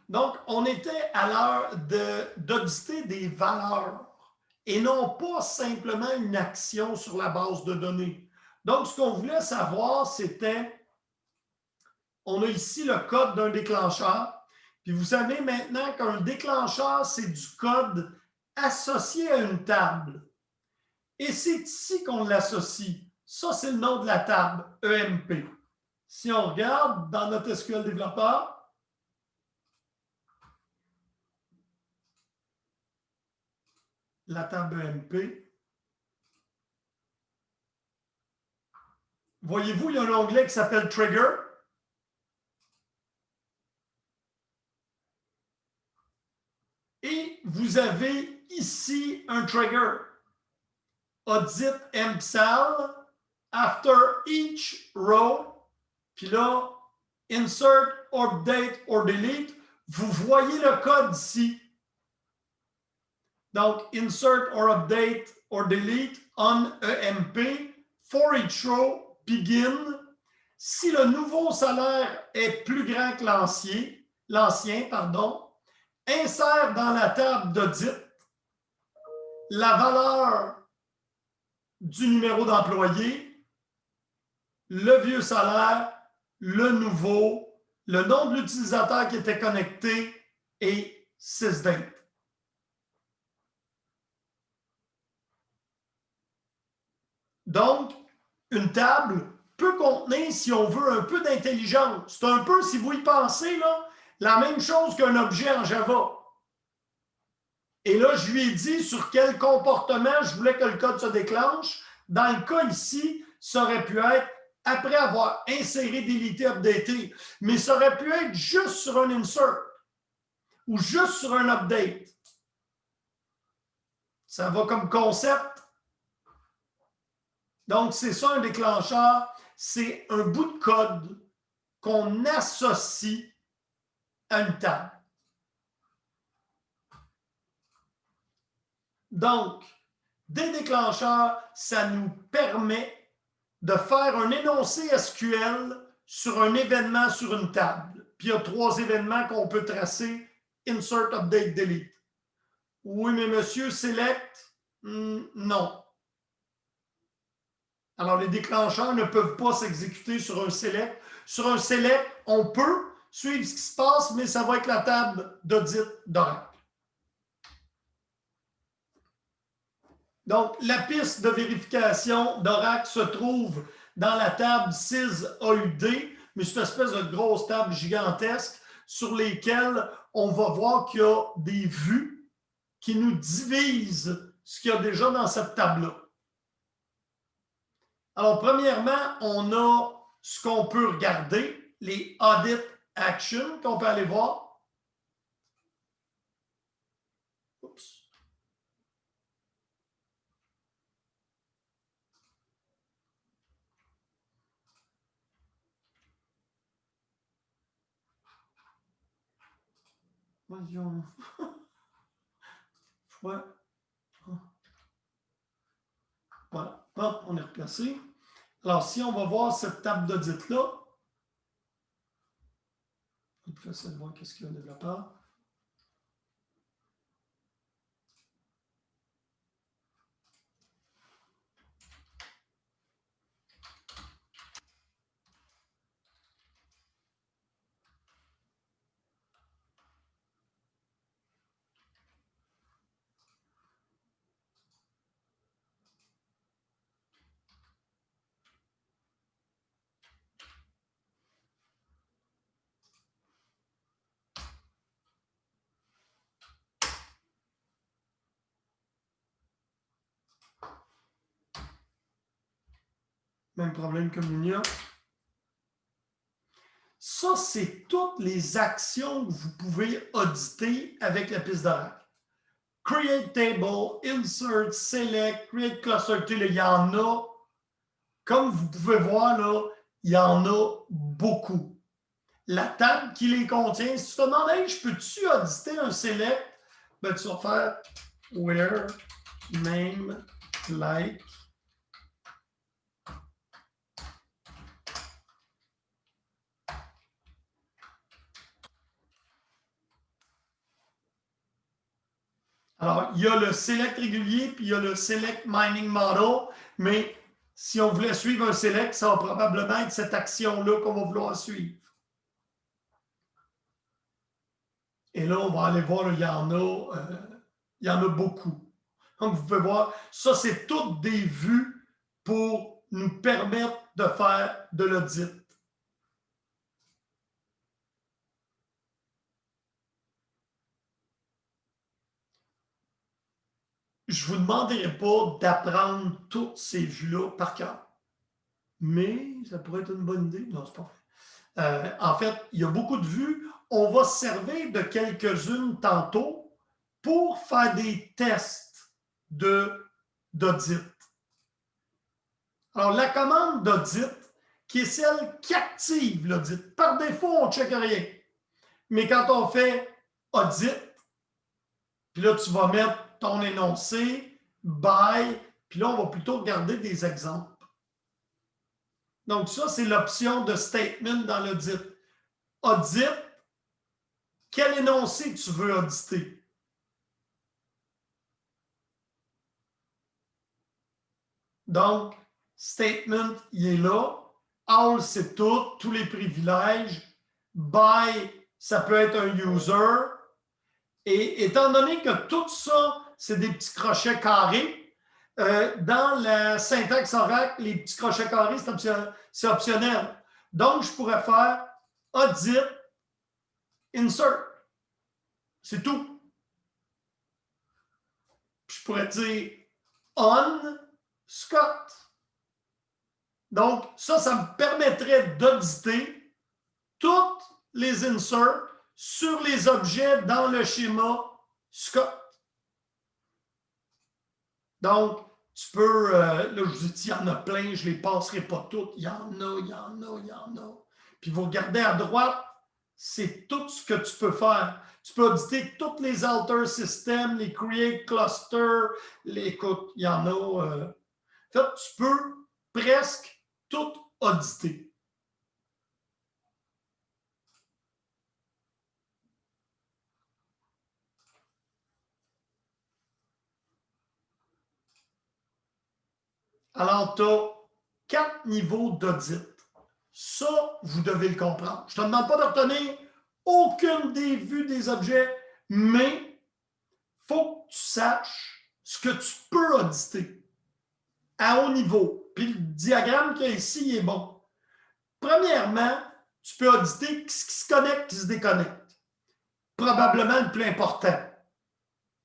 Donc, on était à l'heure d'auditer des valeurs et non pas simplement une action sur la base de données. Donc, ce qu'on voulait savoir, c'était, on a ici le code d'un déclencheur. Puis vous savez maintenant qu'un déclencheur, c'est du code associé à une table. Et c'est ici qu'on l'associe. Ça, c'est le nom de la table, EMP. Si on regarde dans notre SQL développeur, la table EMP, voyez-vous, il y a un onglet qui s'appelle Trigger. Et vous avez ici un trigger. Audit MSAL after each row. Puis là, insert, update or delete. Vous voyez le code ici. Donc, insert or update or delete on EMP for each row begin. Si le nouveau salaire est plus grand que l'ancien, insère dans la table d'audit la valeur du numéro d'employé, le vieux salaire, le nouveau, le nom de l'utilisateur qui était connecté et sysdate. Donc, une table peut contenir, si on veut, un peu d'intelligence. C'est un peu, si vous y pensez, là, la même chose qu'un objet en Java. Et là, je lui ai dit sur quel comportement je voulais que le code se déclenche. Dans le cas ici, ça aurait pu être après avoir inséré, délité, updaté, mais ça aurait pu être juste sur un insert ou juste sur un update. Ça va comme concept. Donc, c'est ça un déclencheur. C'est un bout de code qu'on associe à une table. Donc, des déclencheurs, ça nous permet de faire un énoncé SQL sur un événement sur une table. Puis il y a 3 événements qu'on peut tracer, insert, update, delete. Oui, mais monsieur, select, non. Alors, les déclencheurs ne peuvent pas s'exécuter sur un select. Sur un select, on peut suivre ce qui se passe, mais ça va être la table d'audit d'Oracle. Donc, la piste de vérification d'Oracle se trouve dans la table SysAUD, mais c'est une espèce de grosse table gigantesque sur lesquelles on va voir qu'il y a des vues qui nous divisent ce qu'il y a déjà dans cette table-là. Alors, premièrement, on a ce qu'on peut regarder, les audit actions qu'on peut aller voir. Oups. Voyons. Ouais. Voilà. Hop, on est replacé. Alors, si on va voir cette table d'audit-là, on peut essayer de voir qu'est-ce qu'il y a un développeur. Même problème que Munia. Ça, c'est toutes les actions que vous pouvez auditer avec la piste d'Oracle. Create table, insert, select, create cluster. Il y en a, comme vous pouvez voir, là, il y en a beaucoup. La table qui les contient, si tu te demandes, hey, je peux-tu auditer un select? Ben, tu vas faire where name like Alors, il y a le select régulier, puis il y a le select mining model, mais si on voulait suivre un select, ça va probablement être cette action-là qu'on va vouloir suivre. Et là, on va aller voir, il y en a beaucoup. Donc, vous pouvez voir, ça, c'est toutes des vues pour nous permettre de faire de l'audit. Je ne vous demanderai pas d'apprendre toutes ces vues-là par cœur. Mais ça pourrait être une bonne idée. Non, c'est pas vrai. En fait, il y a beaucoup de vues. On va se servir de quelques-unes tantôt pour faire des tests d'audit. Alors, la commande d'audit, qui est celle qui active l'audit. Par défaut, on ne check rien. Mais quand on fait audit, puis là, tu vas mettre ton énoncé, by, puis là, on va plutôt regarder des exemples. Donc, ça, c'est l'option de statement dans l'audit. Audit, quel énoncé tu veux auditer? Donc, statement, il est là. All, c'est tout, tous les privilèges. By, ça peut être un user. Et étant donné que tout ça, c'est des petits crochets carrés, dans la syntaxe Oracle, les petits crochets carrés, c'est optionnel. Donc, je pourrais faire audit, insert. C'est tout. Puis je pourrais dire on Scott. Donc, ça me permettrait d'auditer toutes les inserts sur les objets dans le schéma Scott. Donc, tu peux, là, je vous dis, il y en a plein, je ne les passerai pas toutes. Il y en a. Puis vous regardez à droite, c'est tout ce que tu peux faire. Tu peux auditer tous les alter systems, les create clusters, écoute, il y en a. En fait, tu peux presque tout auditer. Alors, tu as 4 niveaux d'audit. Ça, vous devez le comprendre. Je ne te demande pas de retenir aucune des vues des objets, mais il faut que tu saches ce que tu peux auditer à haut niveau. Puis le diagramme qu'il y a ici il est bon. Premièrement, tu peux auditer ce qui se connecte, qui se déconnecte. Probablement le plus important.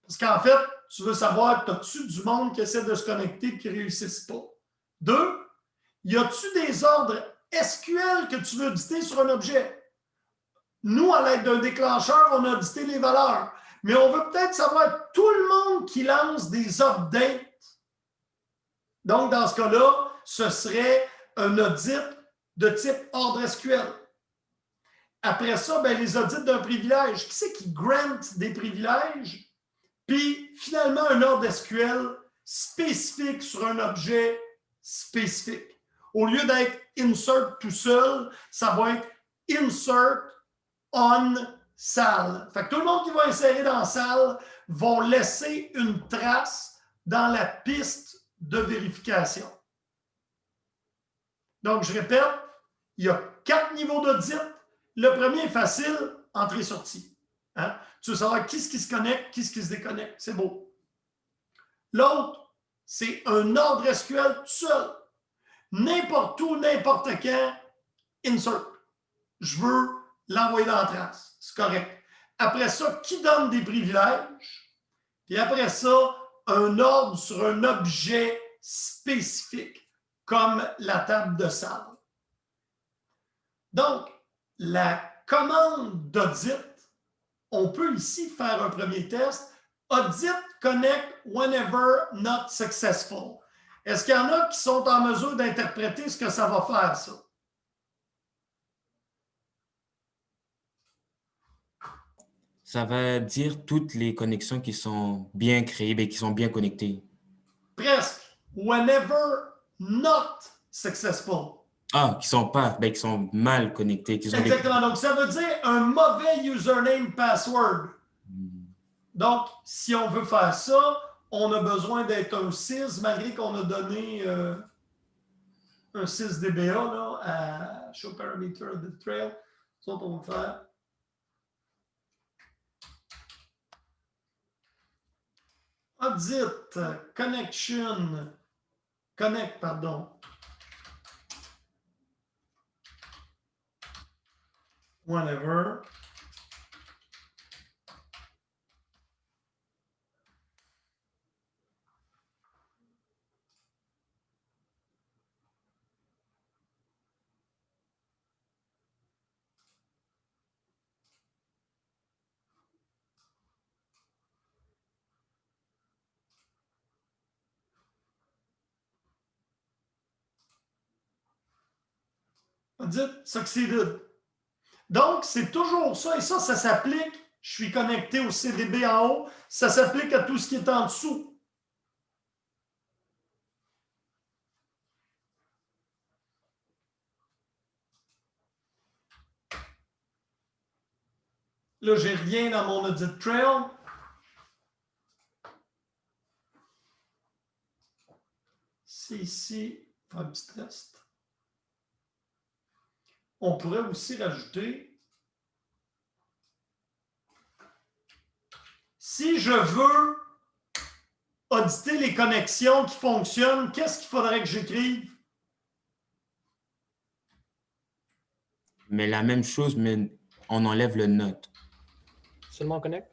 Parce qu'en fait, tu veux savoir, as-tu du monde qui essaie de se connecter et qui ne réussissent pas? 2, y a-tu des ordres SQL que tu veux auditer sur un objet? Nous, à l'aide d'un déclencheur, on a audité les valeurs. Mais on veut peut-être savoir tout le monde qui lance des updates. Donc, dans ce cas-là, ce serait un audit de type ordre SQL. Après ça, ben, les audits d'un privilège. Qui c'est qui grant des privilèges? Puis, finalement, un ordre SQL spécifique sur un objet spécifique. Au lieu d'être insert tout seul, ça va être insert on salle. Fait que tout le monde qui va insérer dans salle vont laisser une trace dans la piste de vérification. Donc, je répète, il y a 4 niveaux d'audit. Le premier est facile, entrée-sortie. Hein? Tu veux savoir qui se connecte, qui se déconnecte. C'est beau. L'autre, c'est un ordre SQL tout seul. N'importe où, n'importe quand, insert. Je veux l'envoyer dans la trace. C'est correct. Après ça, qui donne des privilèges? Puis après ça, un ordre sur un objet spécifique, comme la table de salle. Donc, la commande d'audit, on peut ici faire un premier test. Audit connect whenever not successful. Est-ce qu'il y en a qui sont en mesure d'interpréter ce que ça va faire, ça? Ça va dire toutes les connexions qui sont bien créées, bien, qui sont bien connectées. Presque. Whenever not successful. Ah, qui sont pas, ben, qui sont mal connectés. Exactement. Donc, ça veut dire un mauvais username password. Donc, si on veut faire ça, on a besoin d'être un 6, malgré qu'on a donné un 6 dBA là, à Show Parameter of the Trail. Ça, on va faire audit, connect, pardon. Whatever. Audit succeeded. Donc, c'est toujours ça. Et ça s'applique. Je suis connecté au CDB en haut. Ça s'applique à tout ce qui est en dessous. Là, j'ai rien dans mon audit trail. C'est ici, faire un petit test. On pourrait aussi rajouter, si je veux auditer les connexions qui fonctionnent, qu'est-ce qu'il faudrait que j'écrive? Mais la même chose, mais on enlève le note. Seulement connect?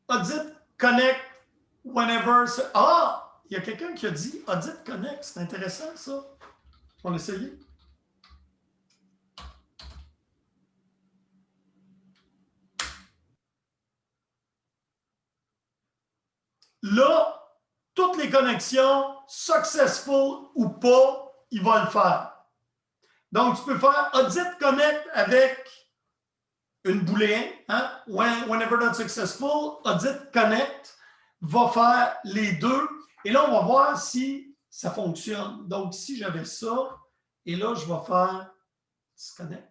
Audit, connect, whenever. Ah! Il y a quelqu'un qui a dit audit, connect. C'est intéressant, ça. On va l'essayer. Là, toutes les connexions, successful ou pas, il va le faire. Donc, tu peux faire audit connect avec une booléen, hein? Whenever not successful, audit connect va faire les deux. Et là, on va voir si ça fonctionne. Donc, si j'avais ça, et là, je vais faire disconnect.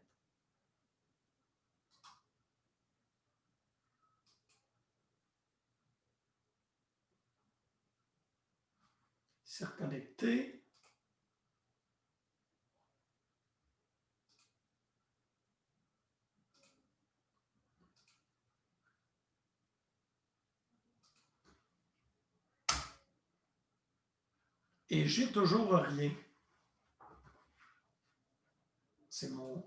C'est reconnecté. Et j'ai toujours rien. C'est mon...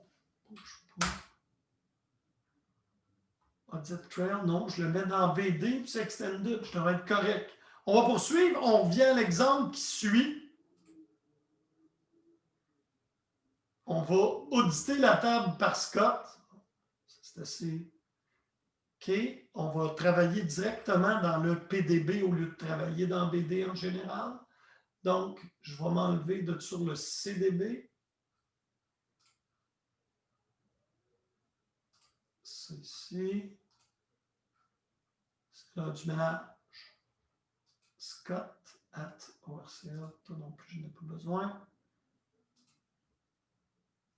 Audit Trail, non, je le mets dans BD, puis c'est Extended, je devrais être correct. On va poursuivre, on vient à l'exemple qui suit. On va auditer la table par Scott. C'est assez... OK, on va travailler directement dans le PDB au lieu de travailler dans BD en général. Donc, je vais m'enlever de sur le CDB. C'est ici. C'est là du ménage. Scott at ORCL. Toi non plus, je n'ai pas besoin.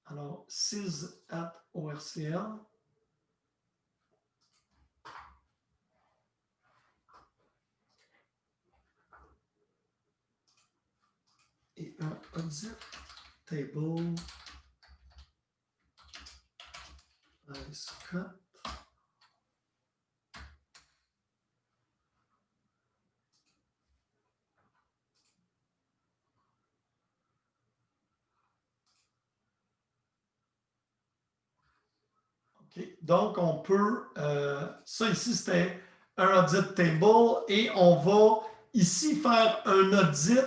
Alors, sys at ORCL. Et un audit table by Scott. Okay. Donc, on peut, ça ici, c'était un audit table et on va ici faire un audit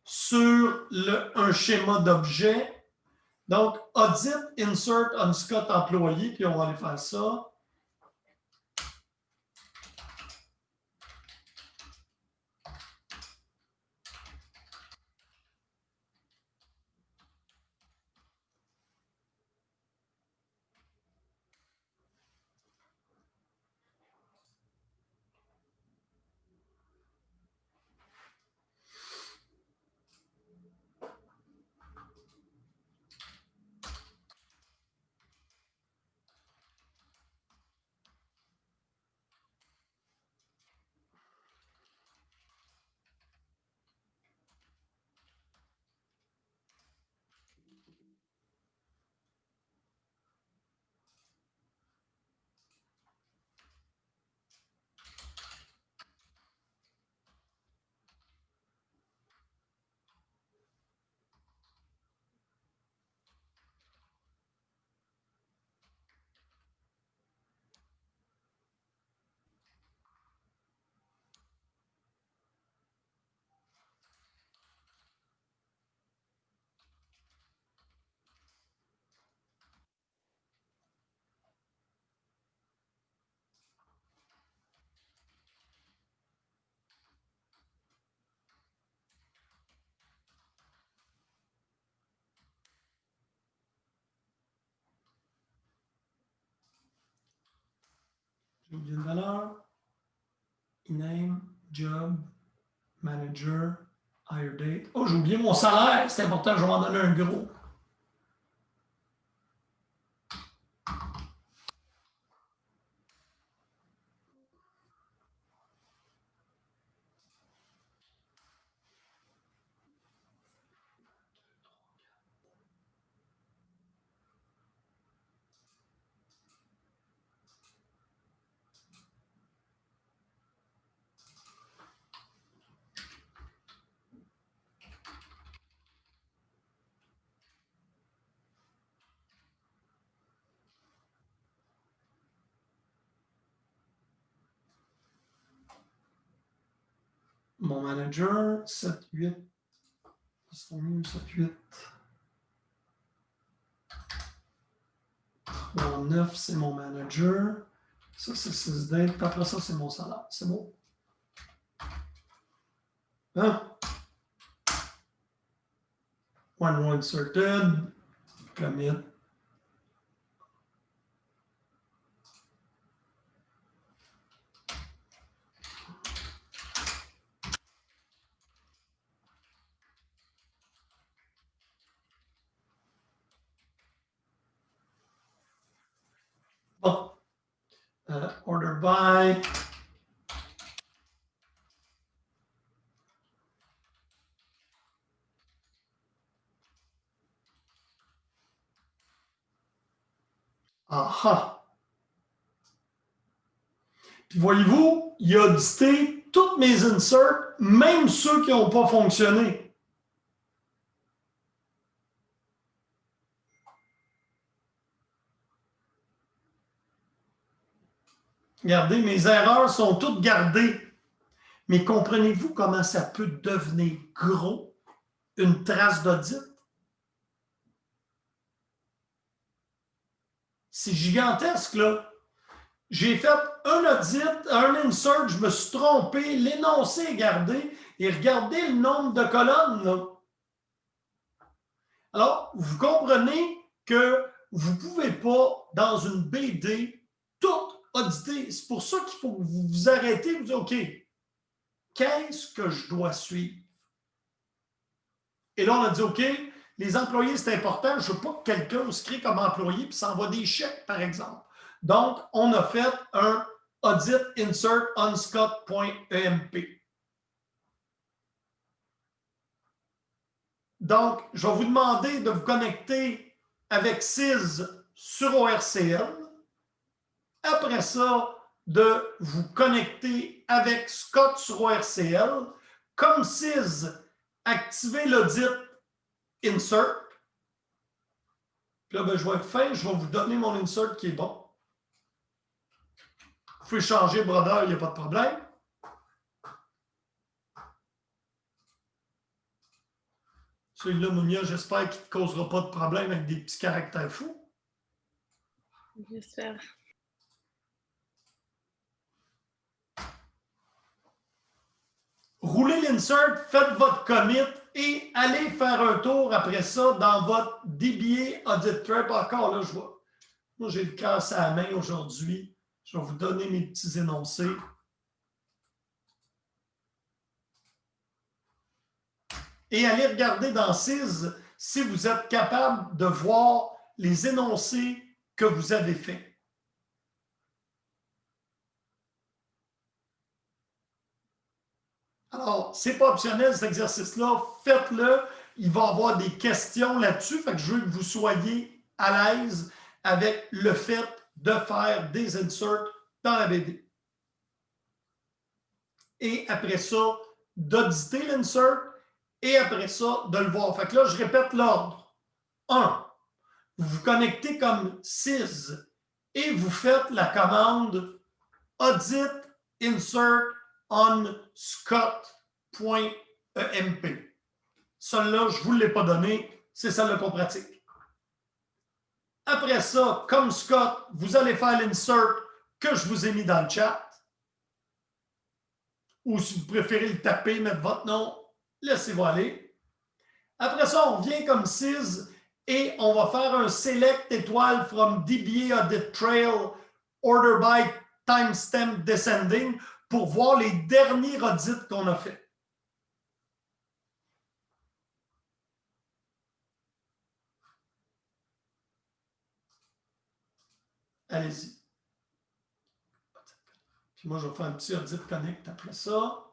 sur un schéma d'objet. Donc, audit, insert, on Scott employé, puis on va aller faire ça. J'ai oublié une valeur. Name, job, manager, hire date. Oh, j'ai oublié mon salaire. C'est important, je vais m'en donner un gros. Mon manager, 7, 8. C'est ton mieux, 7, 8. 3, 9, c'est mon manager. Ça, c'est 6 dates. Après ça, c'est mon salaire. C'est bon? Hein? One row inserted. Commit. Bon. Order by. Aha! Puis voyez-vous, il a audité toutes mes inserts, même ceux qui n'ont pas fonctionné. Regardez, mes erreurs sont toutes gardées. Mais comprenez-vous comment ça peut devenir gros, une trace d'audit? C'est gigantesque, là. J'ai fait un audit, un insert, je me suis trompé, l'énoncé est gardé, et regardez le nombre de colonnes, là. Alors, vous comprenez que vous ne pouvez pas, dans une BD, tout auditer. C'est pour ça qu'il faut que vous vous arrêtez et vous dites, OK, qu'est-ce que je dois suivre? Et là, on a dit, OK, les employés, c'est important. Je ne veux pas que quelqu'un se crée comme employé et s'envoie des chèques, par exemple. Donc, on a fait un audit insert on scott.emp. Donc, je vais vous demander de vous connecter avec CIS sur ORCL. Après ça, de vous connecter avec Scott sur ORCL. Comme CIS, activez l'audit Insert. Puis là, ben, je vais être fin, je vais vous donner mon insert qui est bon. Vous pouvez changer brodeur, il n'y a pas de problème. Celui-là, Mounia, j'espère qu'il ne te causera pas de problème avec des petits caractères fous. J'espère. Roulez l'insert, faites votre commit et allez faire un tour après ça dans votre DBA Audit Prep. Encore là, je vois. Moi, j'ai le casse à la main aujourd'hui. Je vais vous donner mes petits énoncés. Et allez regarder dans CIS si vous êtes capable de voir les énoncés que vous avez faits. Alors, ce n'est pas optionnel cet exercice-là. Faites-le. Il va y avoir des questions là-dessus. Fait que je veux que vous soyez à l'aise avec le fait de faire des inserts dans la BD. Et après ça, d'auditer l'insert et après ça, de le voir. Fait que là, je répète l'ordre. 1. Vous vous connectez comme CIS et vous faites la commande audit insert on scott.emp. Celle-là, je ne vous l'ai pas donné, c'est celle-là qu'on pratique. Après ça, comme Scott, vous allez faire l'insert que je vous ai mis dans le chat. Ou si vous préférez le taper, mettre votre nom, laissez-vous aller. Après ça, on vient comme CIS et on va faire un select étoile from DBA Audit Trail Order by timestamp descending pour voir les derniers audits qu'on a fait. Allez-y. Puis moi, je vais faire un petit audit connect après ça.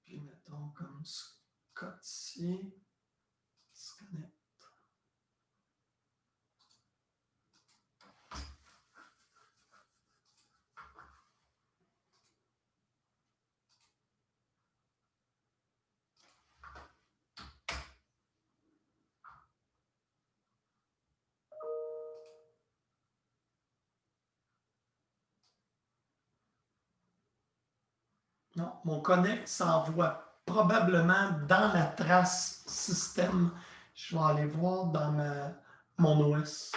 Puis mettons comme Scott ici. Connect. Non, mon connect s'envoie probablement dans la trace système. Je vais aller voir dans mon OS.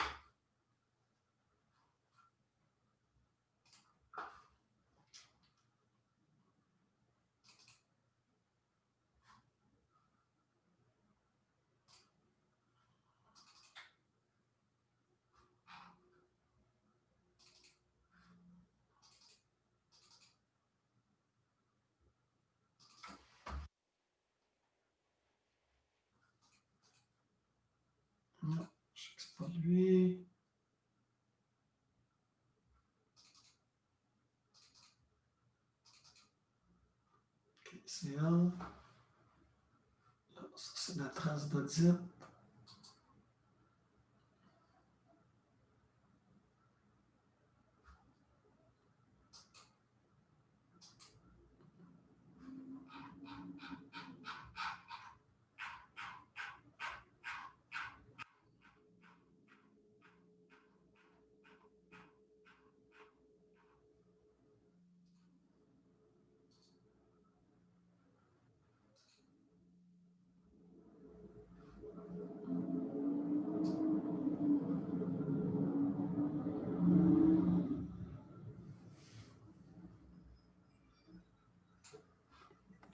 Non, je sais que c'est pas lui. Okay, c'est elle. Là, ça, c'est la trace d'audit.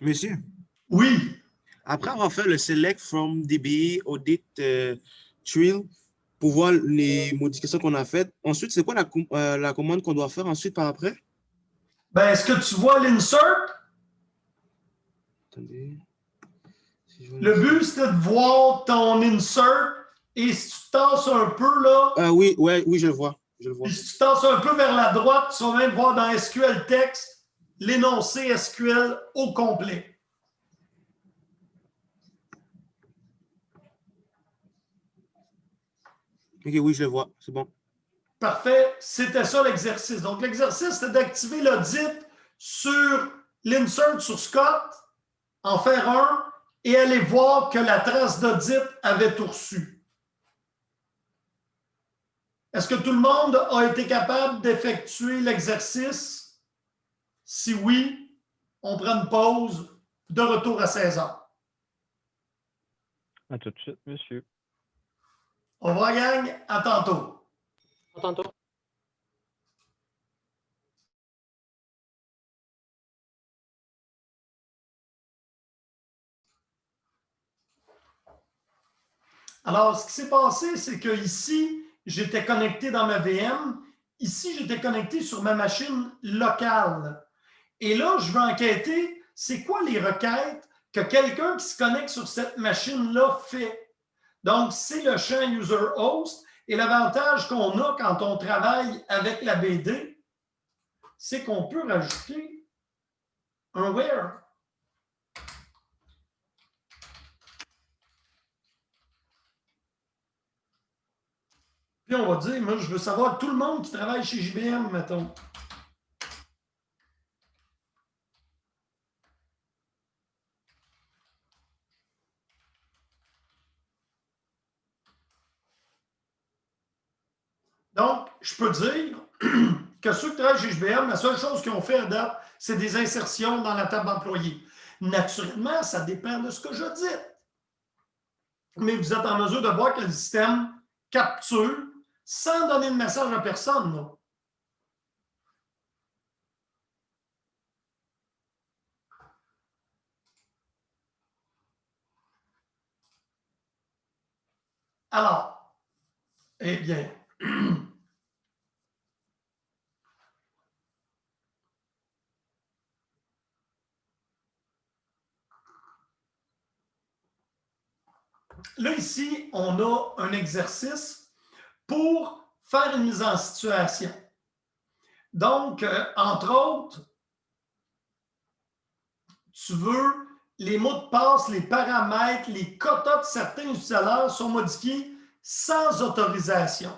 Monsieur, Oui, après avoir fait le Select from DBE Audit Trial pour voir les modifications qu'on a faites, ensuite, c'est quoi la commande qu'on doit faire ensuite par après? ben, est-ce que tu vois l'insert? Attendez. Si je vois Le but, c'était de voir ton insert et si tu tasses un peu là, Oui, ouais, oui, je le vois. Je le vois. puis si tu tasses un peu vers la droite, tu vas même voir dans SQL Text l'énoncé SQL au complet. Ok, oui, je le vois. C'est bon. Parfait, c'était ça l'exercice. Donc, l'exercice, c'était d'activer l'audit sur l'insert sur Scott, en faire un et aller voir que la trace d'audit avait tout reçu. Est-ce que tout le monde a été capable d'effectuer l'exercice? Si oui, on prend une pause de retour à 16 heures. À tout de suite, monsieur. Au revoir, gang. À tantôt. À tantôt. Alors, ce qui s'est passé, c'est que ici, j'étais connecté dans ma VM. Ici, j'étais connecté sur ma machine locale. Et là, je veux enquêter, c'est quoi les requêtes que quelqu'un qui se connecte sur cette machine-là fait. Donc, c'est le champ user host. Et l'avantage qu'on a quand on travaille avec la BD, c'est qu'on peut rajouter un where. Puis on va dire, moi, je veux savoir tout le monde qui travaille chez JBM, mettons. Donc, je peux dire que ceux qui travaillent chez JBM, la seule chose qu'ils ont fait à date, c'est des insertions dans la table d'employés. Naturellement, ça dépend de ce que je dis. Mais vous êtes en mesure de voir que le système capture sans donner de message à personne. Là. Alors, eh bien, là, ici, on a un exercice pour faire une mise en situation. Donc, entre autres, tu veux les mots de passe, les paramètres, les quotas de certains utilisateurs sont modifiés sans autorisation.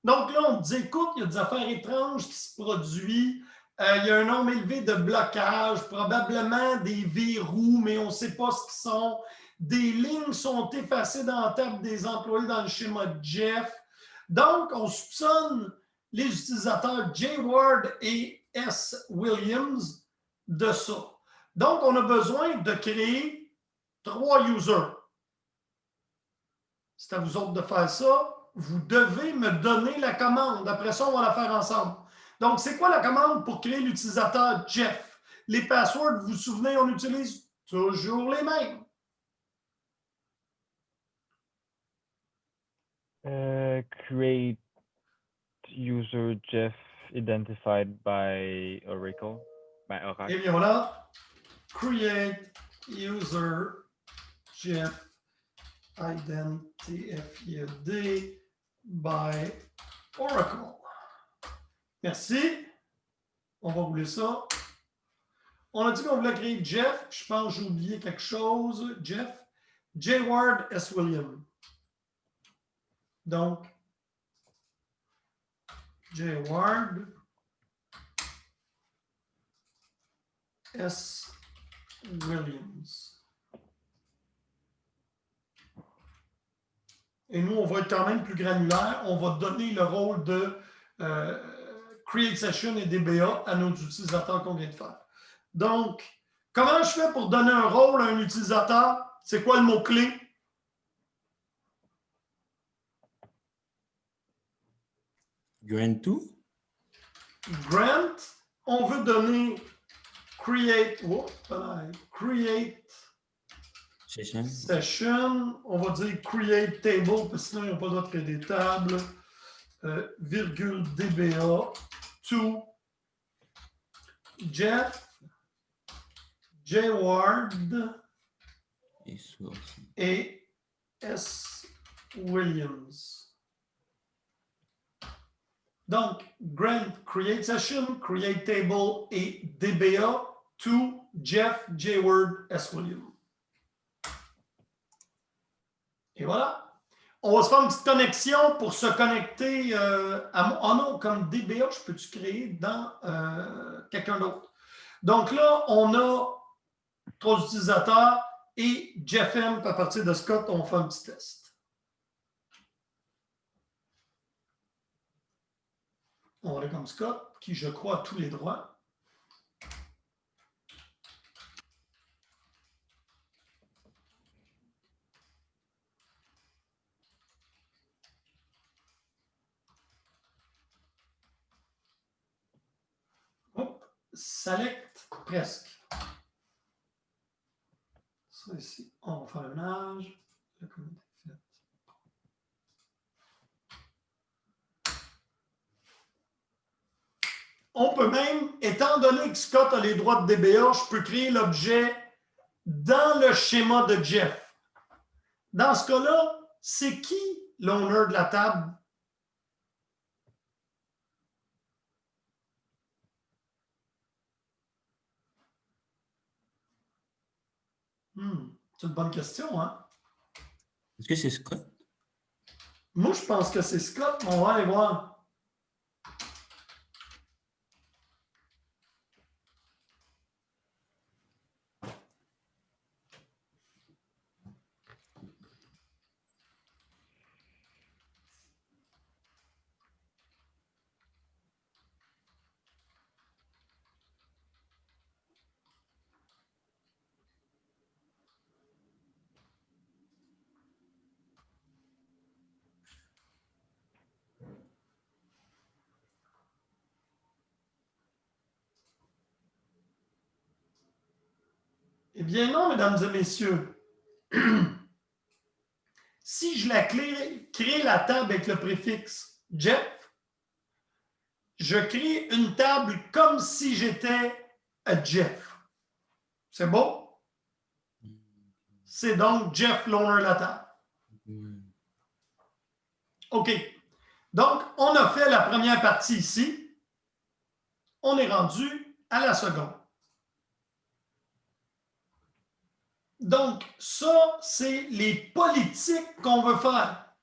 Donc là, on te dit, écoute, il y a des affaires étranges qui se produisent, il y a un nombre élevé de blocages, probablement des verrous, mais on ne sait pas ce qu'ils sont. Des lignes sont effacées dans la table des employés dans le schéma de Jeff. Donc, on soupçonne les utilisateurs J. Ward et S. Williams de ça. Donc, on a besoin de créer 3 users. C'est à vous autres de faire ça. Vous devez me donner la commande. Après ça, on va la faire ensemble. Donc, c'est quoi la commande pour créer l'utilisateur Jeff? Les passwords, vous vous souvenez, on utilise toujours les mêmes. Create user Jeff identified by Oracle. Et bien voilà. Create user Jeff identified by Oracle. Merci. On va rouler ça. On a dit qu'on voulait créer Jeff. Je pense que j'ai oublié quelque chose. Jeff. J. Ward S. William. Donc, J. Ward S. Williams. Et nous, on va être quand même plus granulaire. On va donner le rôle de Create Session et DBA à nos utilisateurs qu'on vient de faire. Donc, comment je fais pour donner un rôle à un utilisateur? C'est quoi le mot-clé? Grant to? Grant. On veut donner create session. On va dire create table, parce que sinon, il n'y a pas d'autre que des tables. Virgule DBA to Jeff, J. Ward et S. Williams. Donc, Grant create session, create table et DBA to Jeff, J. Ward, S. Williams. Et voilà. On va se faire une petite connexion pour se connecter à mon... Oh non, comme DBA, je peux-tu créer dans quelqu'un d'autre? Donc là, on a 3 utilisateurs et Jeff M, à partir de Scott, on fait un petit test. On va aller comme Scott, qui, je crois, a tous les droits. Hop, select, presque. Ça ici, on va faire un âge. Le comité fait. On peut même, étant donné que Scott a les droits de DBA, je peux créer l'objet dans le schéma de Jeff. Dans ce cas-là, c'est qui l'owner de la table? C'est une bonne question, hein? Est-ce que c'est Scott? Moi, je pense que c'est Scott, mais on va aller voir. Eh bien non, mesdames et messieurs. si je crée la table avec le préfixe Jeff, je crée une table comme si j'étais Jeff. C'est bon? C'est donc Jeff l'owner la table. OK. Donc, on a fait la première partie ici. On est rendu à la seconde. Donc, ça, c'est les politiques qu'on veut faire.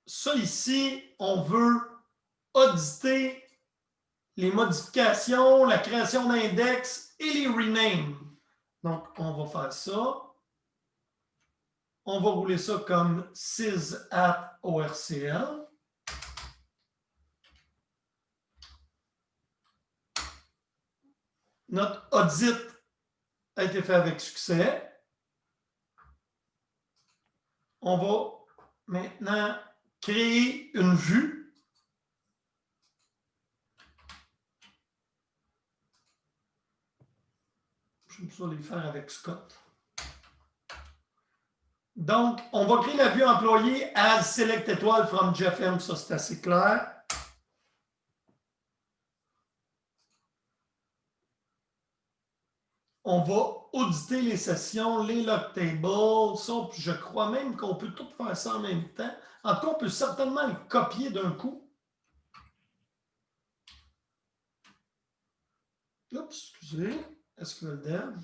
Ça ici, on veut auditer les modifications, la création d'index et les renames. Donc, on va faire ça. On va rouler ça comme sys@orcl. Notre audit a été fait avec succès. On va maintenant créer une vue. Je vais les faire avec Scott. Donc, on va créer la vue employée as select étoile from Jeff M. Ça, c'est assez clair. On va auditer les sessions, les log tables. Ça, je crois même qu'on peut tout faire ça en même temps. En tout cas, on peut certainement le copier d'un coup. Oups, excusez. SQL Dev.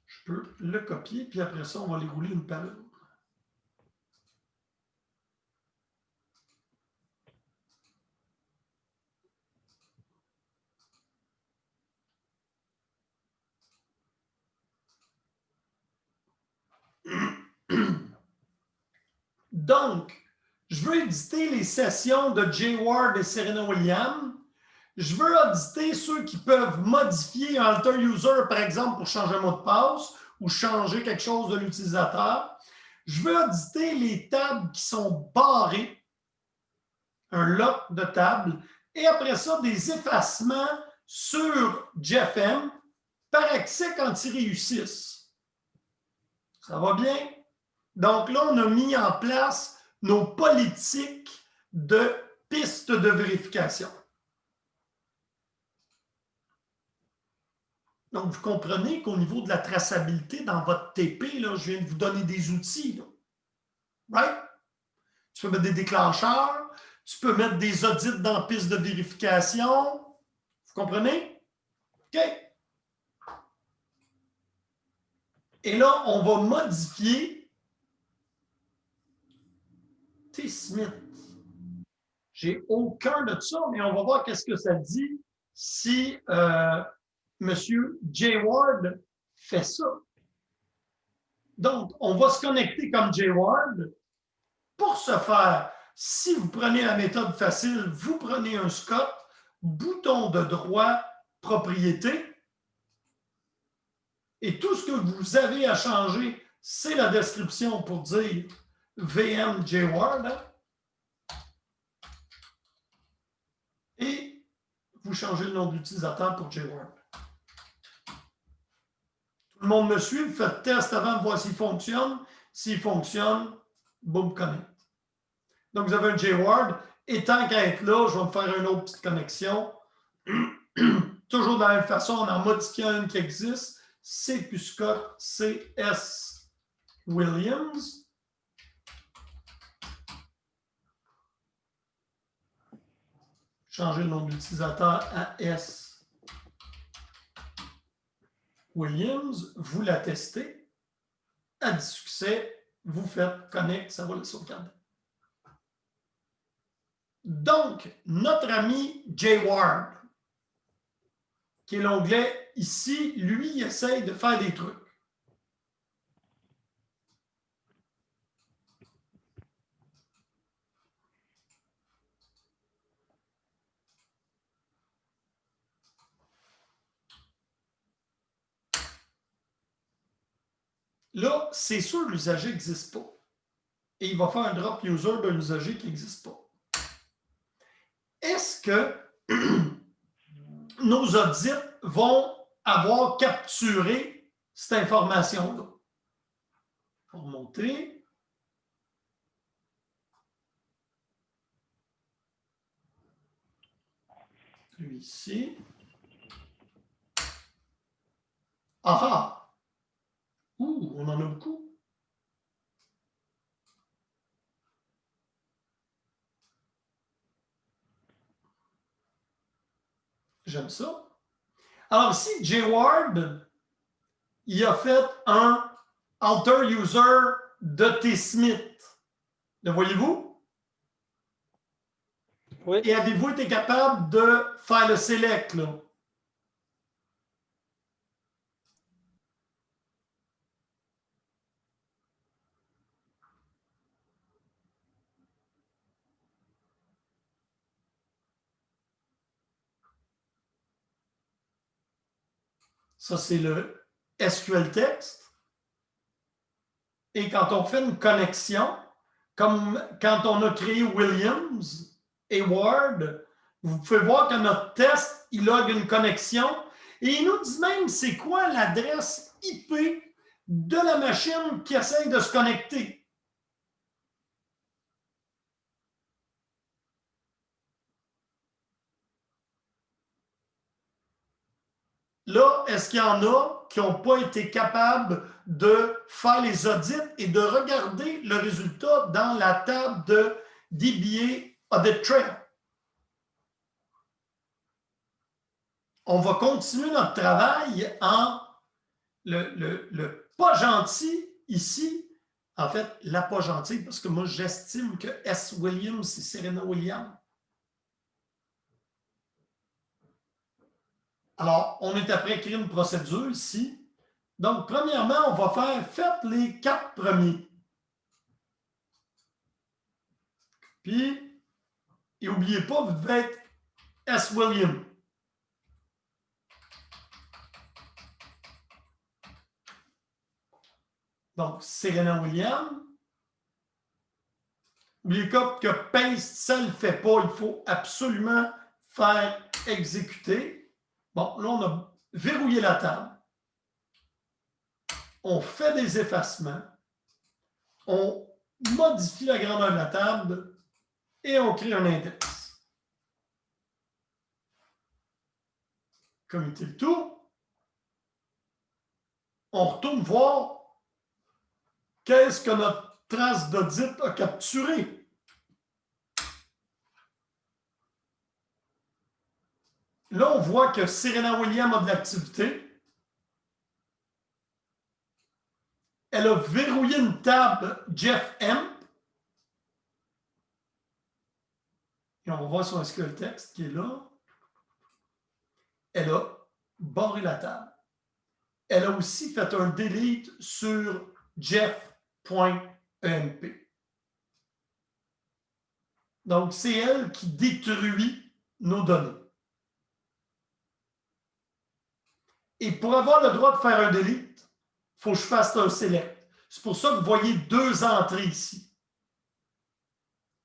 Je peux le copier, puis après ça, on va les rouler une par une. Donc, je veux éditer les sessions de Jay Ward et Serena Williams. Je veux auditer ceux qui peuvent modifier un alter user, par exemple, pour changer un mot de passe ou changer quelque chose de l'utilisateur. Je veux auditer les tables qui sont barrées, un lock de tables, et après ça, des effacements sur Jeff M par accès quand ils réussissent. Ça va bien? Donc là, on a mis en place nos politiques de pistes de vérification. Donc, vous comprenez qu'au niveau de la traçabilité dans votre TP, là, je viens de vous donner des outils. Là. Right? Tu peux mettre des déclencheurs, tu peux mettre des audits dans pistes de vérification. Vous comprenez? OK. Et là, on va modifier T. Smith. J'ai aucun de ça, mais on va voir qu'est-ce que ça dit si Monsieur Jay Ward fait ça. Donc, on va se connecter comme Jay Ward. Pour ce faire, si vous prenez la méthode facile, vous prenez un Scott, bouton de droit, propriété, et tout ce que vous avez à changer, c'est la description pour dire VM Jay Ward. Hein? Et vous changez le nom de l'utilisateur pour Jay Ward. Tout le monde me suit, vous faites test avant de voir s'il fonctionne. S'il fonctionne, boum, connect. Donc, vous avez un Jay Ward. Et tant qu'à être là, je vais me faire une autre petite connexion. Toujours de la même façon, en modifiant une qui existe. C plus Scott, CS Williams. Changer le nom de l'utilisateur à S Williams. Vous la testez. À du succès, vous faites connect, ça va le sauvegarder. Donc, notre ami Jay Ward, qui est l'onglet ici, lui, il essaye de faire des trucs. Là, c'est sûr, l'usager n'existe pas. et il va faire un drop user d'un usager qui n'existe pas. Est-ce que nos audits vont avoir capturé cette information-là? Pour remonter. Lui ici. Ah! Ouh, on en a beaucoup. J'aime ça. Alors ici, J-Ward, il a fait un alter user de T-Smith. Le voyez-vous? Oui. Et avez-vous été capable de faire le select, là? Ça, c'est le SQL text. Et quand on fait une connexion, comme quand on a créé Williams et Ward, vous pouvez voir que notre test, il log une connexion et il nous dit même c'est quoi l'adresse IP de la machine qui essaye de se connecter. Là, est-ce qu'il y en a qui n'ont pas été capables de faire les audits et de regarder le résultat dans la table de DBA Audit Trail? On va continuer notre travail en le pas gentil ici. En fait, la pas gentille, parce que moi, j'estime que S. Williams, c'est Serena Williams. Alors, on est après créer une procédure ici. Donc, premièrement, on va faire faites les 4 premiers. Puis, et n'oubliez pas, vous devez être S. Williams. Donc, Serena Williams. N'oubliez pas que paste, ça ne le fait pas. Il faut absolument faire exécuter. Bon, là, on a verrouillé la table. On fait des effacements. On modifie la grandeur de la table et on crée un index. Comité le tout. On retourne voir qu'est-ce que notre trace d'audit a capturé. Là, on voit que Serena Williams a de l'activité. Elle a verrouillé une table Jeff M. Et on va voir son SQL text qui est là. Elle a barré la table. Elle a aussi fait un delete sur jeff.emp. Donc, c'est elle qui détruit nos données. Et pour avoir le droit de faire un delete, il faut que je fasse un select. C'est pour ça que vous voyez 2 entrées ici.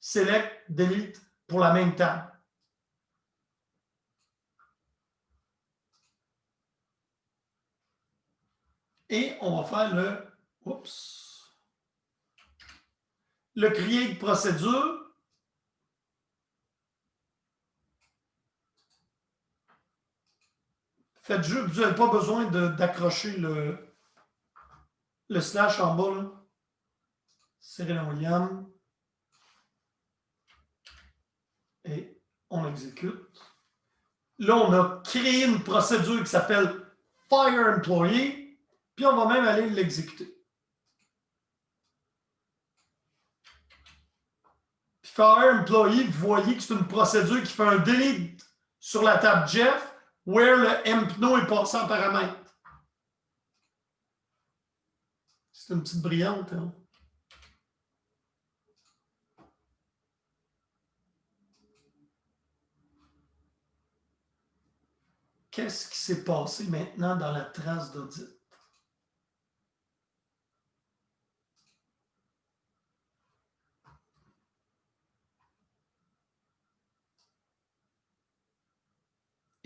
Select, delete pour la même table. Et on va faire le create procédure. Faites juste, vous n'avez pas besoin d'accrocher le slash en bas. Là. Serena Williams. Et on exécute. Là, on a créé une procédure qui s'appelle Fire Employee, puis on va même aller l'exécuter. Puis Fire Employee, vous voyez que c'est une procédure qui fait un delete sur la table Jeff, where le empno est passé en paramètre. C'est une petite brillante, hein? Qu'est-ce qui s'est passé maintenant dans la trace d'audit?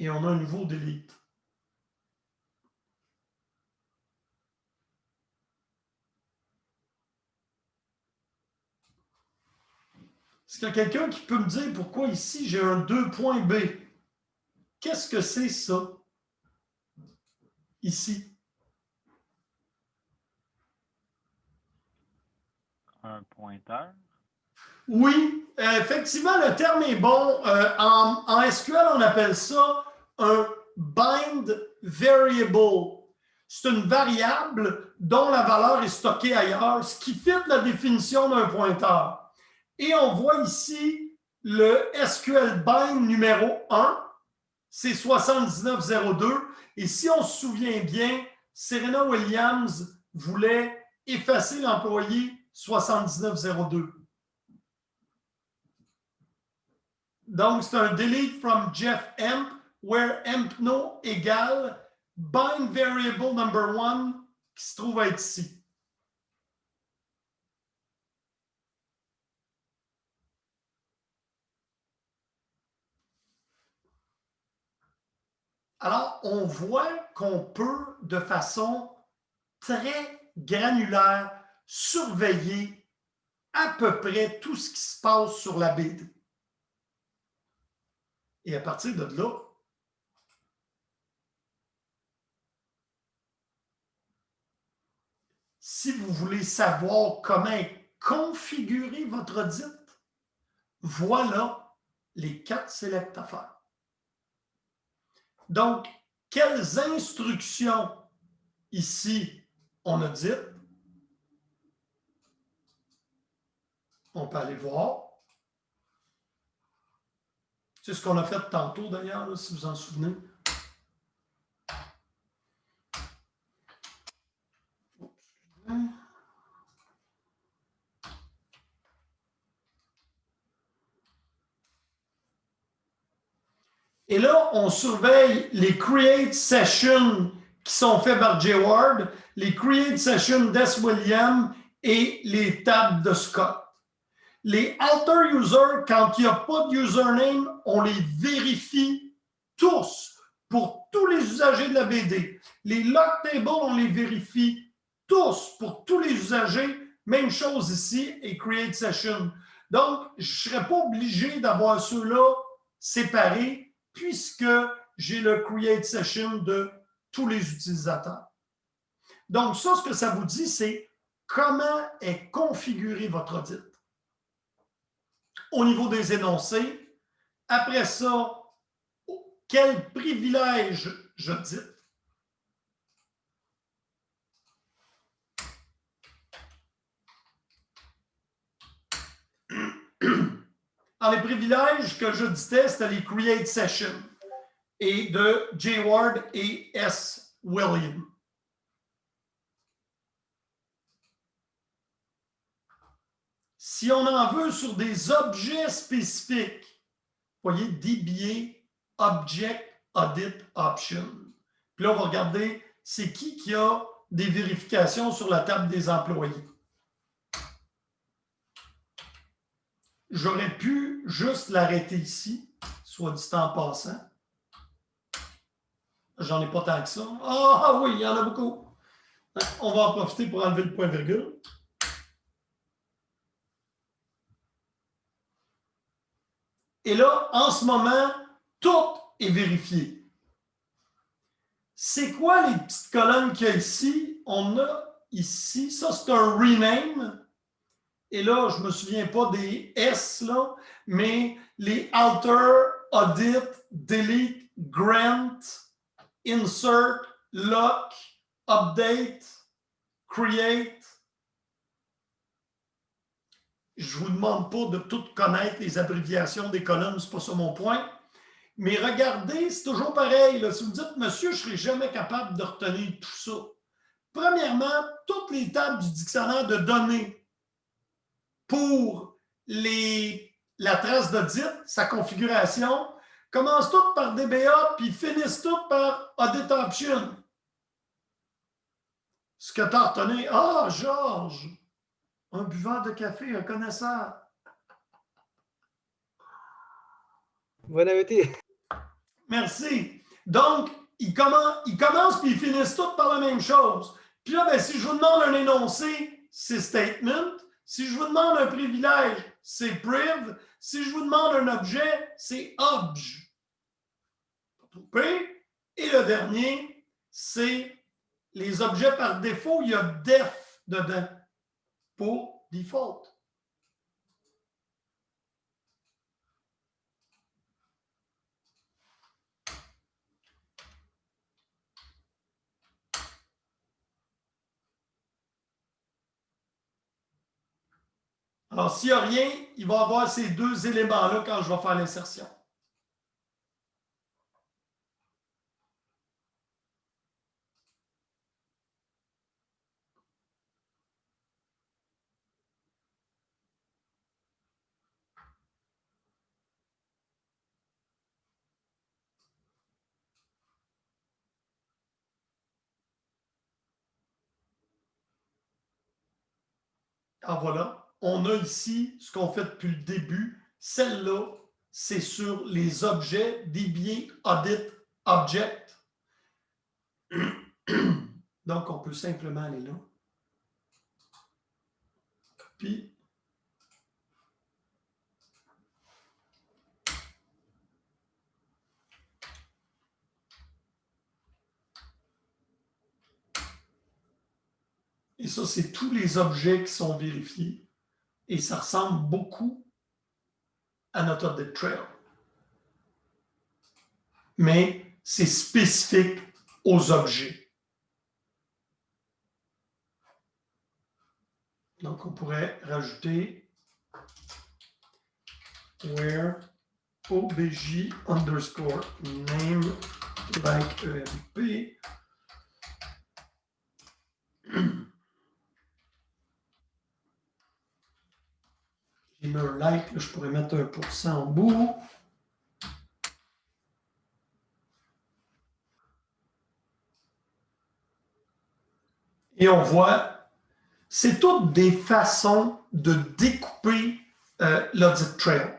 Et on a un nouveau delete. Est-ce qu'il y a quelqu'un qui peut me dire pourquoi ici j'ai un 2.b? Qu'est-ce que c'est ça? Ici. Un pointeur. Oui, effectivement, le terme est bon. En SQL, on appelle ça un bind variable. C'est une variable dont la valeur est stockée ailleurs, ce qui fit la définition d'un pointeur. Et on voit ici le SQL bind numéro 1, c'est 7902. Et si on se souvient bien, Serena Williams voulait effacer l'employé 7902. Donc, c'est un delete from Jeff Emp, where empno égale bind variable number 1 qui se trouve être ici. Alors, on voit qu'on peut, de façon très granulaire, surveiller à peu près tout ce qui se passe sur la BD. Et à partir de là, si vous voulez savoir comment configurer votre audit, voilà les 4 select à faire. Donc, quelles instructions ici on audite? On peut aller voir. C'est ce qu'on a fait tantôt d'ailleurs, si vous en souvenez. Et là, on surveille les create sessions qui sont faits par Jay Ward, les create sessions d'S. William et les tables de Scott. Les alter users, quand il n'y a pas de username, on les vérifie tous pour tous les usagers de la BD. Les lock tables, on les vérifie tous pour tous les usagers. Même chose ici et create session. Donc, je ne serais pas obligé d'avoir ceux-là séparés puisque j'ai le create session de tous les utilisateurs. Donc, ça, ce que ça vous dit, c'est comment est configuré votre audit au niveau des énoncés. Après ça, quel privilège j'audite. Alors, les privilèges que j'auditais, c'était les Create Sessions et de Jay Ward et S. William. Si on en veut sur des objets spécifiques, vous voyez, DBA, Object Audit Option. Puis là, on va regarder c'est qui a des vérifications sur la table des employés. J'aurais pu juste l'arrêter ici, soit dit en passant. J'en ai pas tant que ça. Ah oui, il y en a beaucoup. On va en profiter pour enlever le point-virgule. Et là, en ce moment, tout est vérifié. C'est quoi les petites colonnes qu'il y a ici? On a ici, ça c'est un rename. Et là, je ne me souviens pas des S, là, mais les alter, audit, delete, grant, insert, lock, update, create. Je ne vous demande pas de tout connaître les abréviations des colonnes, ce n'est pas ça mon point. Mais regardez, c'est toujours pareil. Là. Si vous dites, monsieur, je ne serai jamais capable de retenir tout ça. Premièrement, toutes les tables du dictionnaire de données pour la trace d'audit, sa configuration, commencent toutes par DBA puis finissent toutes par Audit Option. Ce que tu as retenu, ah, Georges, un buveur de café, un connaisseur. Bon appétit. Merci. Donc, ils commencent puis ils finissent tous par la même chose. Puis là, ben, si je vous demande un énoncé, c'est statement. Si je vous demande un privilège, c'est priv. Si je vous demande un objet, c'est obj. Et le dernier, c'est les objets par défaut. Il y a def dedans pour default. Alors, s'il n'y a rien, il va y avoir ces deux éléments-là quand je vais faire l'insertion. Ah voilà, on a ici ce qu'on fait depuis le début. Celle-là, c'est sur les objets DBA Audit Object. Donc, on peut simplement aller là. Copie. Et ça, c'est tous les objets qui sont vérifiés. Et ça ressemble beaucoup à notre audit trail. Mais c'est spécifique aux objets. Donc, on pourrait rajouter where obj underscore name like EMP. J'ai mis un like, là, je pourrais mettre 1% en bout. Et on voit, c'est toutes des façons de découper l'audit trail,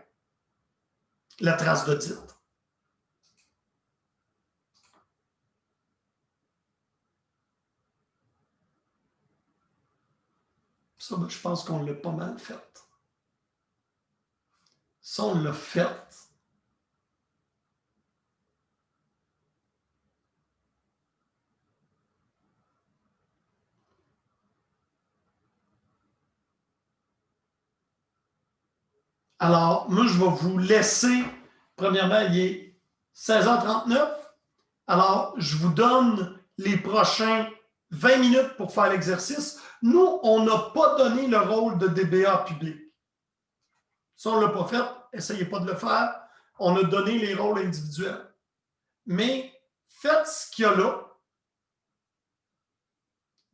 la trace d'audit. Ça, ben, je pense qu'on l'a pas mal fait. Ça, on l'a fait. Alors, moi, je vais vous laisser. Premièrement, il est 16h39. Alors, je vous donne les prochains 20 minutes pour faire l'exercice. Nous, on n'a pas donné le rôle de DBA public. Ça, on ne l'a pas fait. Essayez pas de le faire. On a donné les rôles individuels. Mais faites ce qu'il y a là.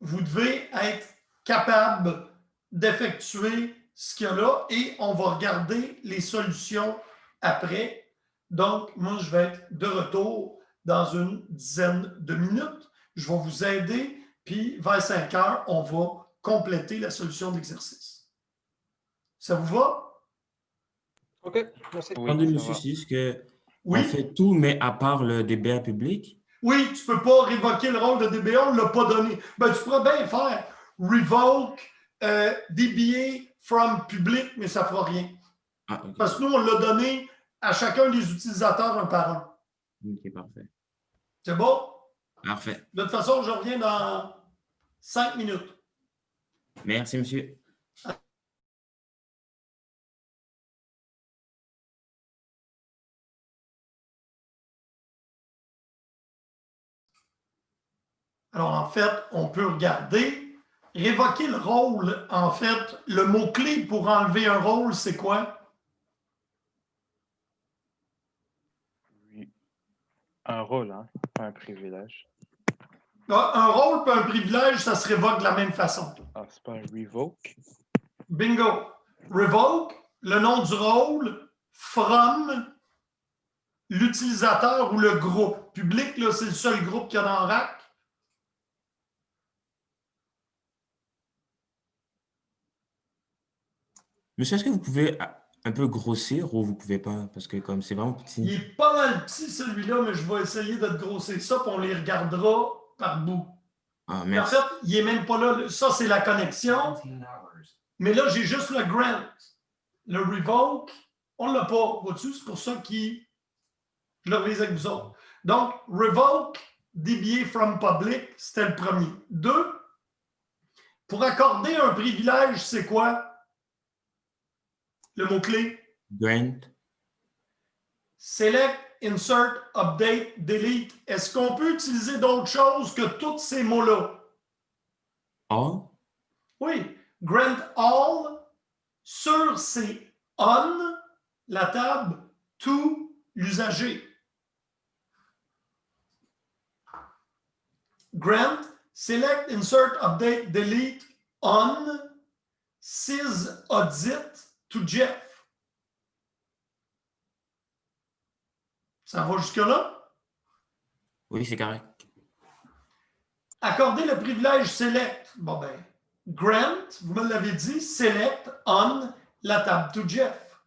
Vous devez être capable d'effectuer ce qu'il y a là et on va regarder les solutions après. Donc, moi, je vais être de retour dans une dizaine de minutes. Je vais vous aider, puis vers 5 heures, on va compléter la solution d'exercice. Ça vous va? OK, merci. Oui, Attendez, ça monsieur, va. c'est juste que on Oui? fait tout, mais à part le DBA public. Oui, tu ne peux pas révoquer le rôle de DBA, on ne l'a pas donné. Ben, tu pourrais bien faire revoke DBA from public, mais ça ne fera rien. Ah, ok. Parce que nous, on l'a donné à chacun des utilisateurs un par un. Ok, parfait. C'est bon? Parfait. De toute façon, je reviens dans 5 minutes. Merci, monsieur. Alors, en fait, on peut regarder. Révoquer le rôle, en fait, le mot-clé pour enlever un rôle, c'est quoi? Oui. Un rôle, hein, pas un privilège. Un rôle et un privilège, ça se révoque de la même façon. Ah, c'est pas un revoke. Bingo. Revoke, le nom du rôle, from l'utilisateur ou le groupe. Public, là, c'est le seul groupe qu'il y a dans RAC. Monsieur, est-ce que vous pouvez un peu grossir ou vous pouvez pas? Parce que comme c'est vraiment Il petit. est pas mal petit celui-là, mais je vais essayer de te grossir ça, puis on les regardera par bout. Ah, Puis en merci. fait, il n'est même pas là. Ça, c'est la connexion. Mais là, j'ai juste le grant. Le revoke, on ne l'a pas. Vois-tu? C'est pour ça que je le réalise avec vous autres. Donc, revoke, DBA from public, c'était le premier. 2, pour accorder un privilège, c'est quoi? Le mot-clé? Grant. Select, insert, update, delete. Est-ce qu'on peut utiliser d'autres choses que tous ces mots-là? All. Oui. Grant all sur c'est on, la table, to l'usager. Grant, select, insert, update, delete, on, sys audit to Jeff. Ça va jusque-là? Oui, c'est correct. Accorder le privilège select. Bon ben, grant, vous me l'avez dit, select on la table to Jeff.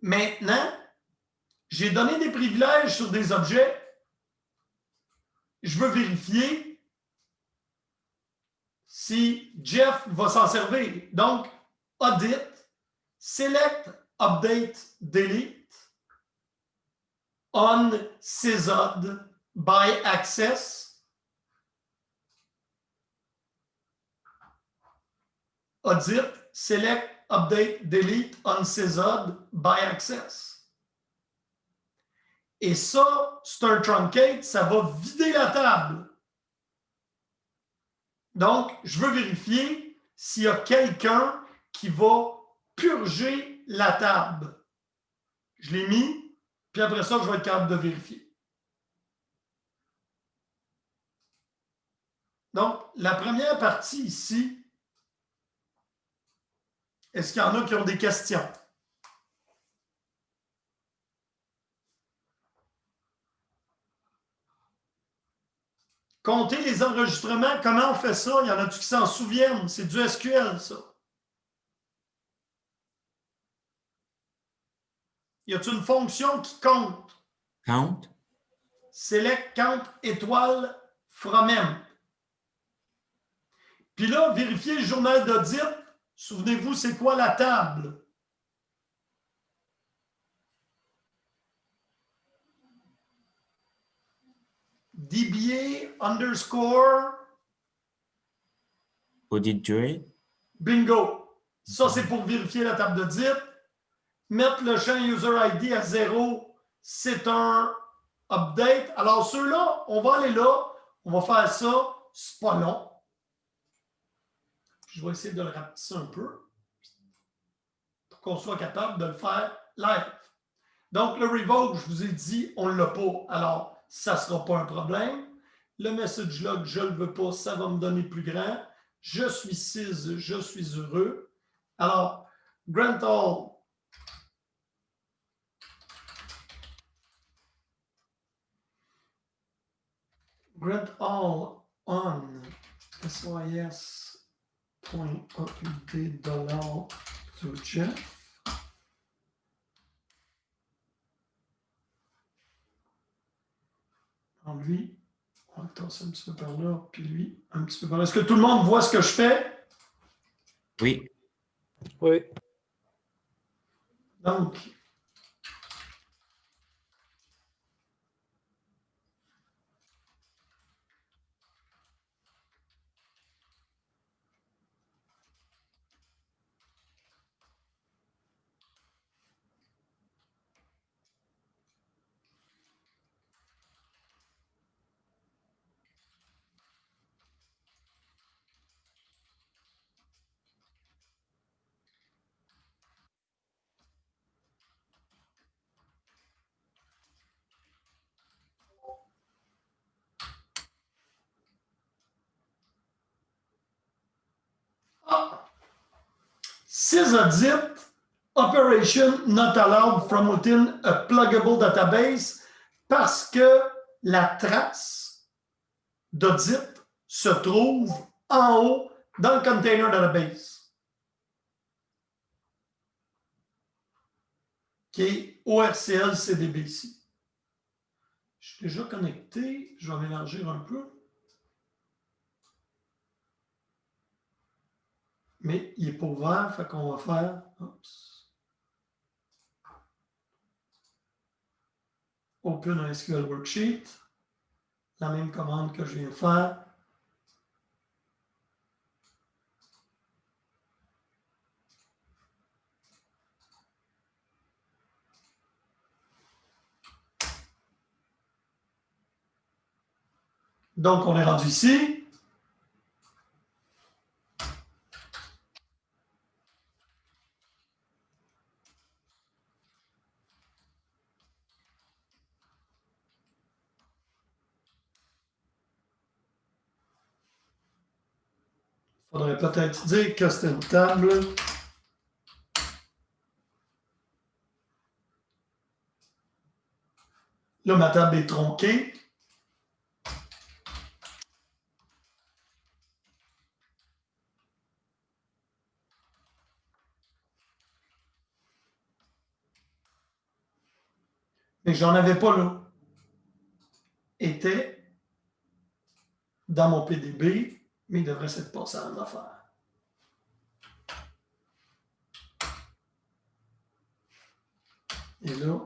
Maintenant, j'ai donné des privilèges sur des objets. Je veux vérifier si Jeff va s'en servir. Donc, audit, select, update, delete, on sysod by access, audit, select, update, delete, on sysod by access. Et ça, c'est un truncate, ça va vider la table. Donc, je veux vérifier s'il y a quelqu'un qui va purger la table. Je l'ai mis, puis après ça, je vais être capable de vérifier. Donc, la première partie ici, est-ce qu'il y en a qui ont des questions? Compter les enregistrements, comment on fait ça? Il y en a-tu qui s'en souviennent? C'est du SQL, ça. Y a-t-il une fonction qui compte? Count. Select count étoile from M. Puis là, vérifiez le journal d'audit. Souvenez-vous, c'est quoi la table? DBA underscore Audit durée. bingo. Ça, c'est pour vérifier la table d'audit. Mettre le champ user ID à 0, c'est un update. Alors, ceux-là, on va aller là. On va faire ça. C'est pas long. Je vais essayer de le rapetisser un peu pour qu'on soit capable de le faire live. Donc, le revoke, je vous ai dit, on ne l'a pas. Alors, ça ne sera pas un problème. Le message log, je ne le veux pas. Ça va me donner plus grand. Je suis sys, je suis heureux. Alors, grant all. Grant all on sys.aud$ to Jeff. Alors lui, on va tasser un petit peu par là, puis lui, un petit peu par là. Est-ce que tout le monde voit ce que je fais? Oui. Oui. Donc, sysaudit operation not allowed from within a pluggable database parce que la trace d'audit se trouve en haut dans le container database. qui est ORCL CDB ici. Je suis déjà connecté. Je vais mélanger un peu. Mais il n'est pas ouvert, fait qu'on va faire. Oups. Open un SQL Worksheet. La même commande que je viens de faire. Donc, on est rendu ici. Il faudrait peut-être dire que c'est une table. Là, ma table est tronquée. Mais j'en avais pas là. Était dans mon PDB, mais il devrait s'être passé à une affaire. Et là,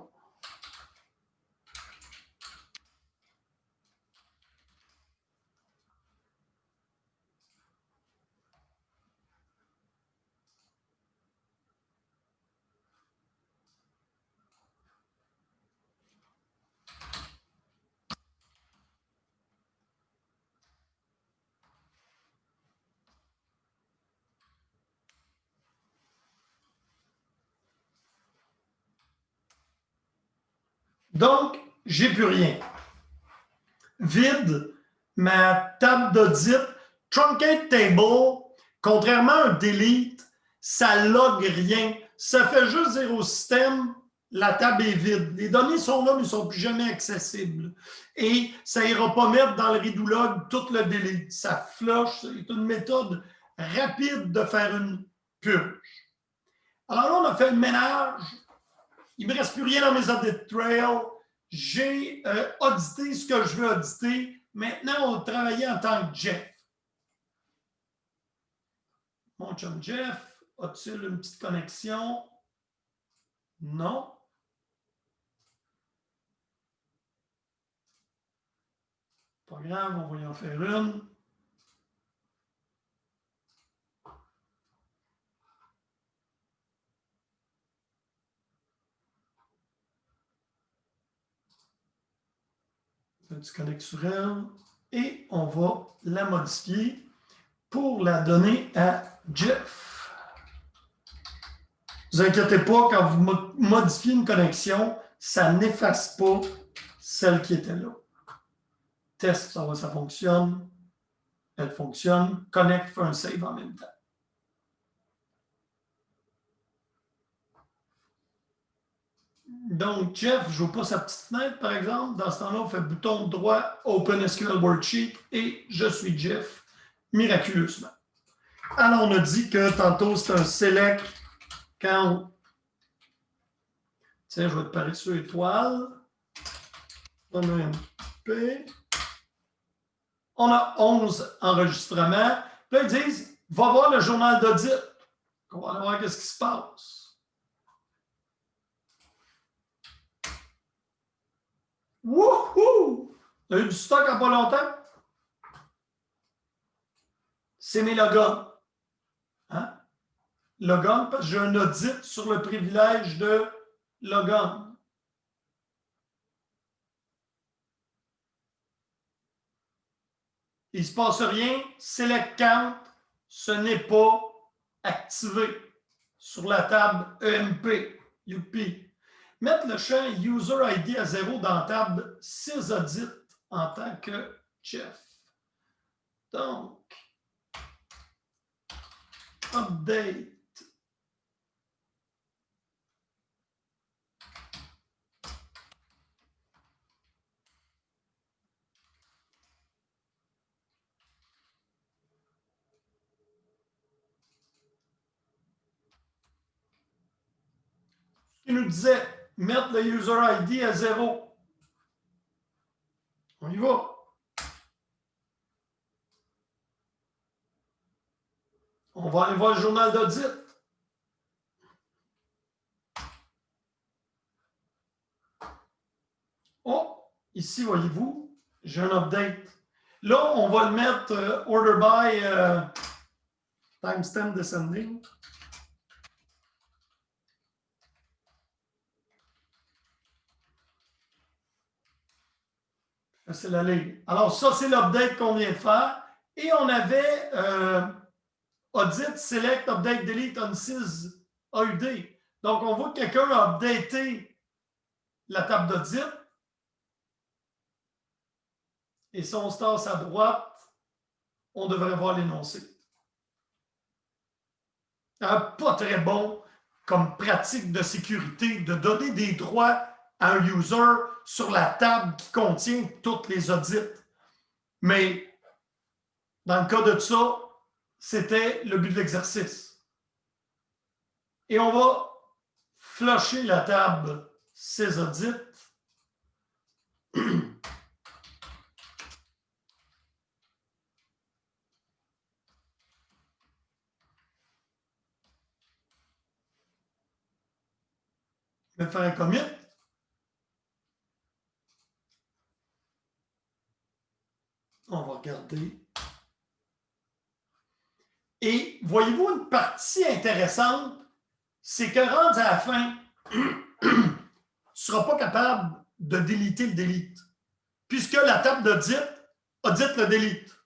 donc, j'ai plus rien. Vide, ma table d'audit, truncate table, contrairement à un delete, ça log rien. Ça fait juste dire au système, la table est vide. Les données sont là, mais ne sont plus jamais accessibles. Et ça n'ira pas mettre dans le redo log tout le delete. Ça flush. C'est une méthode rapide de faire une purge. Alors là, on a fait le ménage. Il ne me reste plus rien dans mes audit trails. J'ai audité ce que je veux auditer. Maintenant, on va travailler en tant que Jeff. Mon chum Jeff, a-t-il une petite connexion? Non. Pas grave, on va y en faire une. Tu connectes sur elle et on va la modifier pour la donner à Jeff. Ne vous inquiétez pas, quand vous modifiez une connexion, ça n'efface pas celle qui était là. Test, ça fonctionne. Elle fonctionne. Connect, fait un save en même temps. Donc, Jeff ne joue pas sa petite fenêtre, par exemple. Dans ce temps-là, on fait bouton droit, Open SQL Worksheet et je suis Jeff, miraculeusement. Alors, on a dit que tantôt, c'est un select count. Tiens, je vais te parler sur étoile. On a un P. On a 11 enregistrements. Là, ils disent, va voir le journal d'audit. On va aller voir qu'est-ce qui se passe. Wouhou! On a eu du stock en pas longtemps. C'est mes logons. Hein? Logon, parce que j'ai un audit sur le privilège de logon. Il ne se passe rien. Select count, ce n'est pas activé sur la table EMP. Youpi. Mettre le champ User ID à 0 dans la table 6 audits en tant que chef. Donc, update. Il nous disait mettre le user ID à 0. On y va. On va aller voir le journal d'audit. Oh, ici, voyez-vous, j'ai un update. Là, on va le mettre order by timestamp descending. C'est la ligne. Alors, ça, c'est l'update qu'on vient de faire. Et on avait audit, select, update, delete, unsys, AUD. Donc, on voit que quelqu'un a updaté la table d'audit. Et si on se tasse à droite, on devrait voir l'énoncé. Pas très bon comme pratique de sécurité de donner des droits à un user sur la table qui contient toutes les audits. Mais dans le cas de ça, c'était le but de l'exercice. Et on va flusher la table ces audits. Je vais faire un commit. On va regarder. Et voyez-vous une partie intéressante, c'est que rendu à la fin, tu ne seras pas capable de déliter le delete, puisque la table d'audit audite le delete.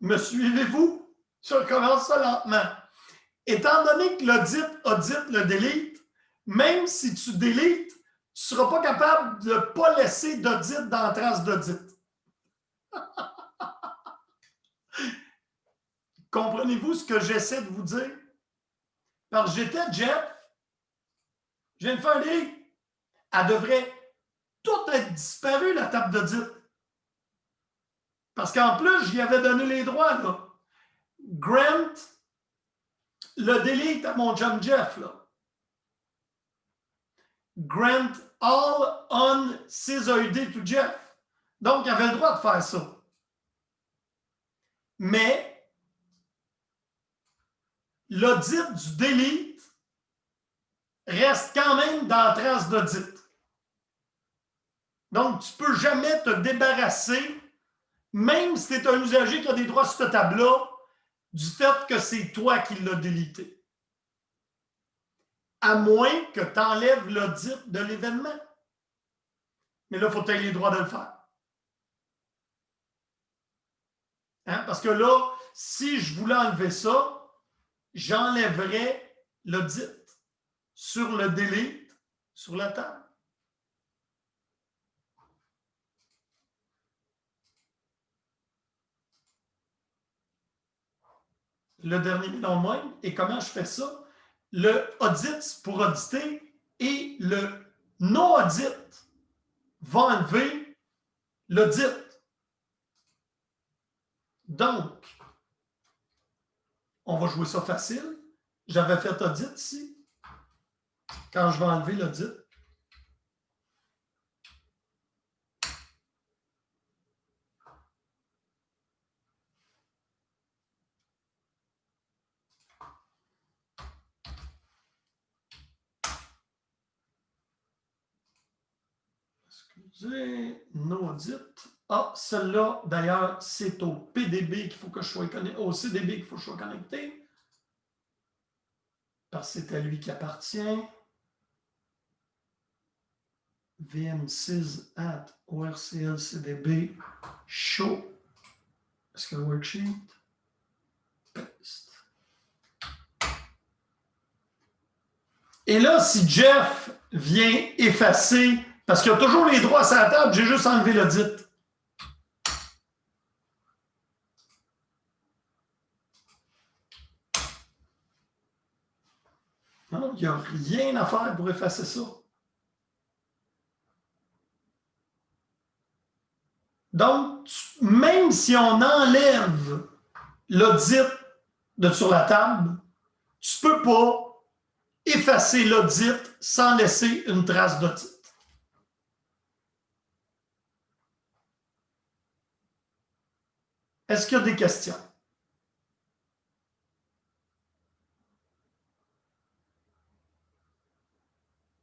Me suivez-vous? Je recommence ça lentement. Étant donné que l'audit audite le delete, même si tu délites, tu ne seras pas capable de ne pas laisser d'audit dans la trace d'audit. Comprenez-vous ce que j'essaie de vous dire? Parce que j'étais Jeff, je viens de faire delete. Elle devrait tout être disparue, la table d'audit. Parce qu'en plus, j'y avais donné les droits, là. Grant le delete à mon chum Jeff, là. Grant all on SysAUD to Jeff. Donc, il avait le droit de faire ça. Mais l'audit du delete reste quand même dans la trace d'audit. Donc, tu ne peux jamais te débarrasser, même si tu es un usager qui a des droits sur cette table-là, du fait que c'est toi qui l'as délité. À moins que tu enlèves l'audit de l'événement. Mais là, il faut que tu aies les droits de le faire. Hein? Parce que là, si je voulais enlever ça, j'enlèverais l'audit sur le delete sur la table. Le dernier mais non moins. Et comment je fais ça? Le audit, c'est pour auditer, et le non-audit va enlever l'audit. Donc, on va jouer ça facile. J'avais fait audit ici. Quand je vais enlever l'audit, excusez, no audit. Ah, celle-là, d'ailleurs, c'est au PDB qu'il faut que je sois connecté, au CDB qu'il faut que je sois connecté. Parce que c'est à lui qui appartient. VM6 at ORCL CDB show. Est-ce que le worksheet? Paste. Et là, si Jeff vient effacer, parce qu'il a toujours les droits à sa table, j'ai juste enlevé l'audit. Non, il n'y a rien à faire pour effacer ça. Donc, même si on enlève l'audit sur la table, tu ne peux pas effacer l'audit sans laisser une trace d'audit. Est-ce qu'il y a des questions?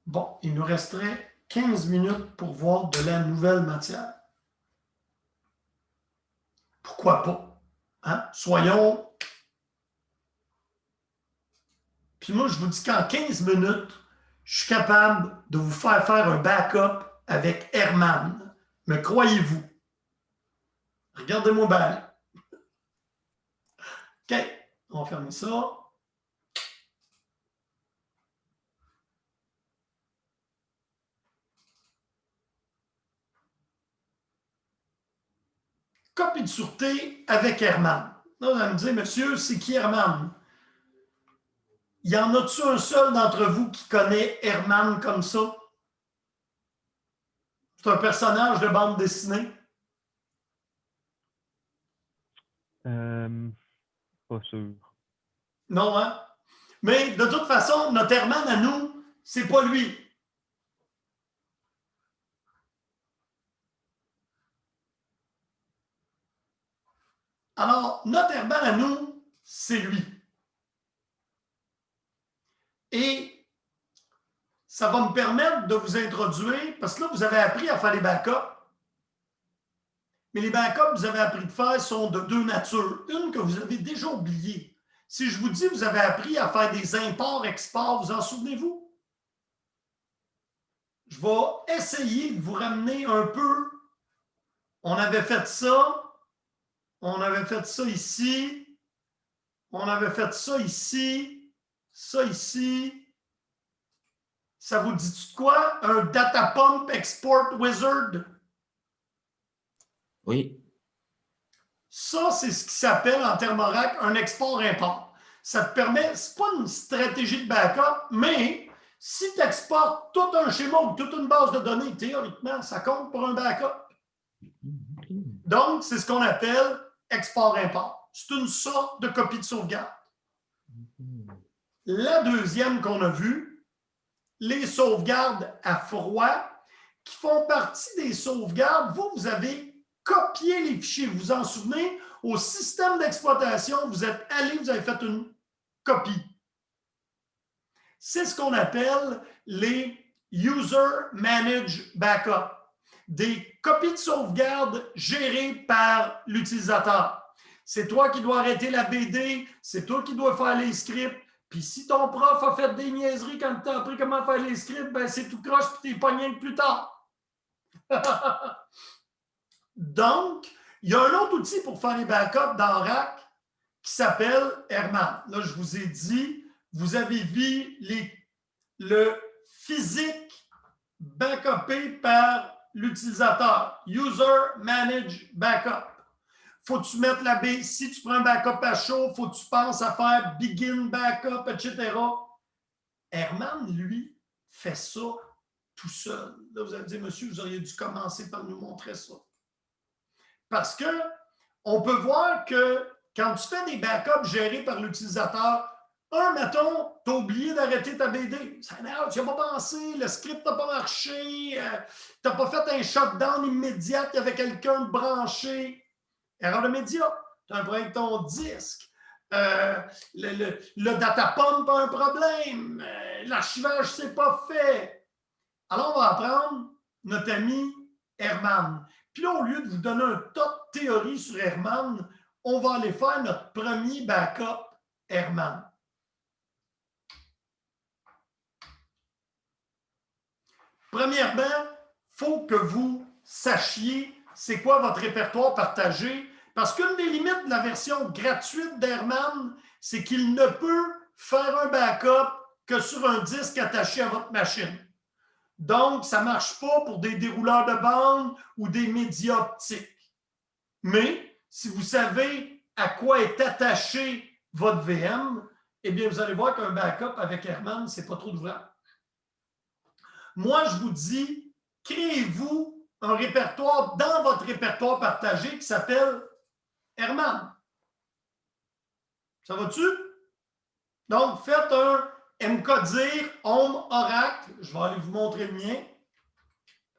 Bon, il nous resterait 15 minutes pour voir de la nouvelle matière. Pourquoi pas? Hein? Soyons... Puis moi, je vous dis qu'en 15 minutes, je suis capable de vous faire un backup avec Herman. Me croyez-vous? Regardez-moi bien. OK, on va fermer ça. Copie de sûreté avec Herman. Là, vous allez me dire, monsieur, c'est qui Herman? Y en a-tu un seul d'entre vous qui connaît Herman comme ça? C'est un personnage de bande dessinée? Pas sûr. Non, hein? Mais de toute façon, notre Herman à nous, c'est pas lui. Alors, notre Herman à nous, c'est lui. Et ça va me permettre de vous introduire, parce que là, vous avez appris à faire les backups. Mais les backups que vous avez appris de faire sont de deux natures. Une que vous avez déjà oubliée. Si je vous dis que vous avez appris à faire des imports-exports, vous en souvenez-vous? Je vais essayer de vous ramener un peu. On avait fait ça. On avait fait ça ici. On avait fait ça ici. Ça ici. Ça vous dit quoi? Un Data Pump Export Wizard? Oui. Ça, c'est ce qui s'appelle en termes oracle un export-import. Ça te permet, c'est pas une stratégie de backup, mais si tu exportes tout un schéma ou toute une base de données, théoriquement, ça compte pour un backup. Donc, c'est ce qu'on appelle export-import. C'est une sorte de copie de sauvegarde. La deuxième qu'on a vue, les sauvegardes à froid, qui font partie des sauvegardes. Vous avez copié les fichiers. Vous vous en souvenez? Au système d'exploitation, vous êtes allé, vous avez fait une copie. C'est ce qu'on appelle les User Managed Backup, des copies de sauvegarde gérées par l'utilisateur. C'est toi qui dois arrêter la BD, c'est toi qui dois faire les scripts. Puis si ton prof a fait des niaiseries quand tu as appris comment faire les scripts, ben c'est tout croche puis t'es pogné plus tard. Donc, il y a un autre outil pour faire les backups dans Oracle qui s'appelle Herman. Là, je vous ai dit, vous avez vu le physique backupé par l'utilisateur. User Managed Backup. Faut-tu mettre la B? Si tu prends un backup à chaud, faut que tu penses à faire Begin Backup, etc. Herman, lui, fait ça tout seul. Là, vous allez dire, monsieur, vous auriez dû commencer par nous montrer ça. Parce que on peut voir que quand tu fais des backups gérés par l'utilisateur, mettons, tu as oublié d'arrêter ta BD. Tu n'as pas pensé, le script n'a pas marché, tu n'as pas fait un shutdown immédiat, il y avait quelqu'un de branché. Erreur de média, tu as un problème avec ton disque. Le data pump a un problème. L'archivage, ce n'est pas fait. Alors, on va apprendre notre ami Herman. Puis là, au lieu de vous donner un tas de théories sur Herman, on va aller faire notre premier backup Herman. Premièrement, il faut que vous sachiez c'est quoi votre répertoire partagé, parce qu'une des limites de la version gratuite d'Herman, c'est qu'il ne peut faire un backup que sur un disque attaché à votre machine. Donc, ça ne marche pas pour des dérouleurs de bande ou des médias optiques. Mais, si vous savez à quoi est attaché votre VM, eh bien, vous allez voir qu'un backup avec Herman, ce n'est pas trop d'ouvrage. Moi, je vous dis, créez-vous un répertoire dans votre répertoire partagé qui s'appelle Herman. Ça va-tu? Donc, faites un MCODIR, Home, Oracle. Je vais aller vous montrer le mien.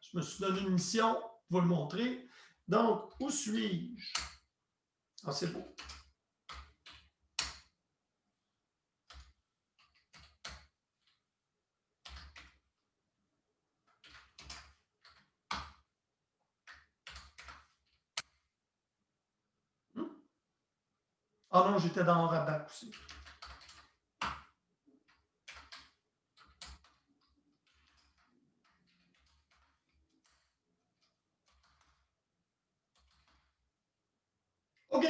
Je me suis donné une mission, vous le montrer. Donc, où suis-je? Ah, c'est beau. Ah non, j'étais dans Oracle aussi. OK.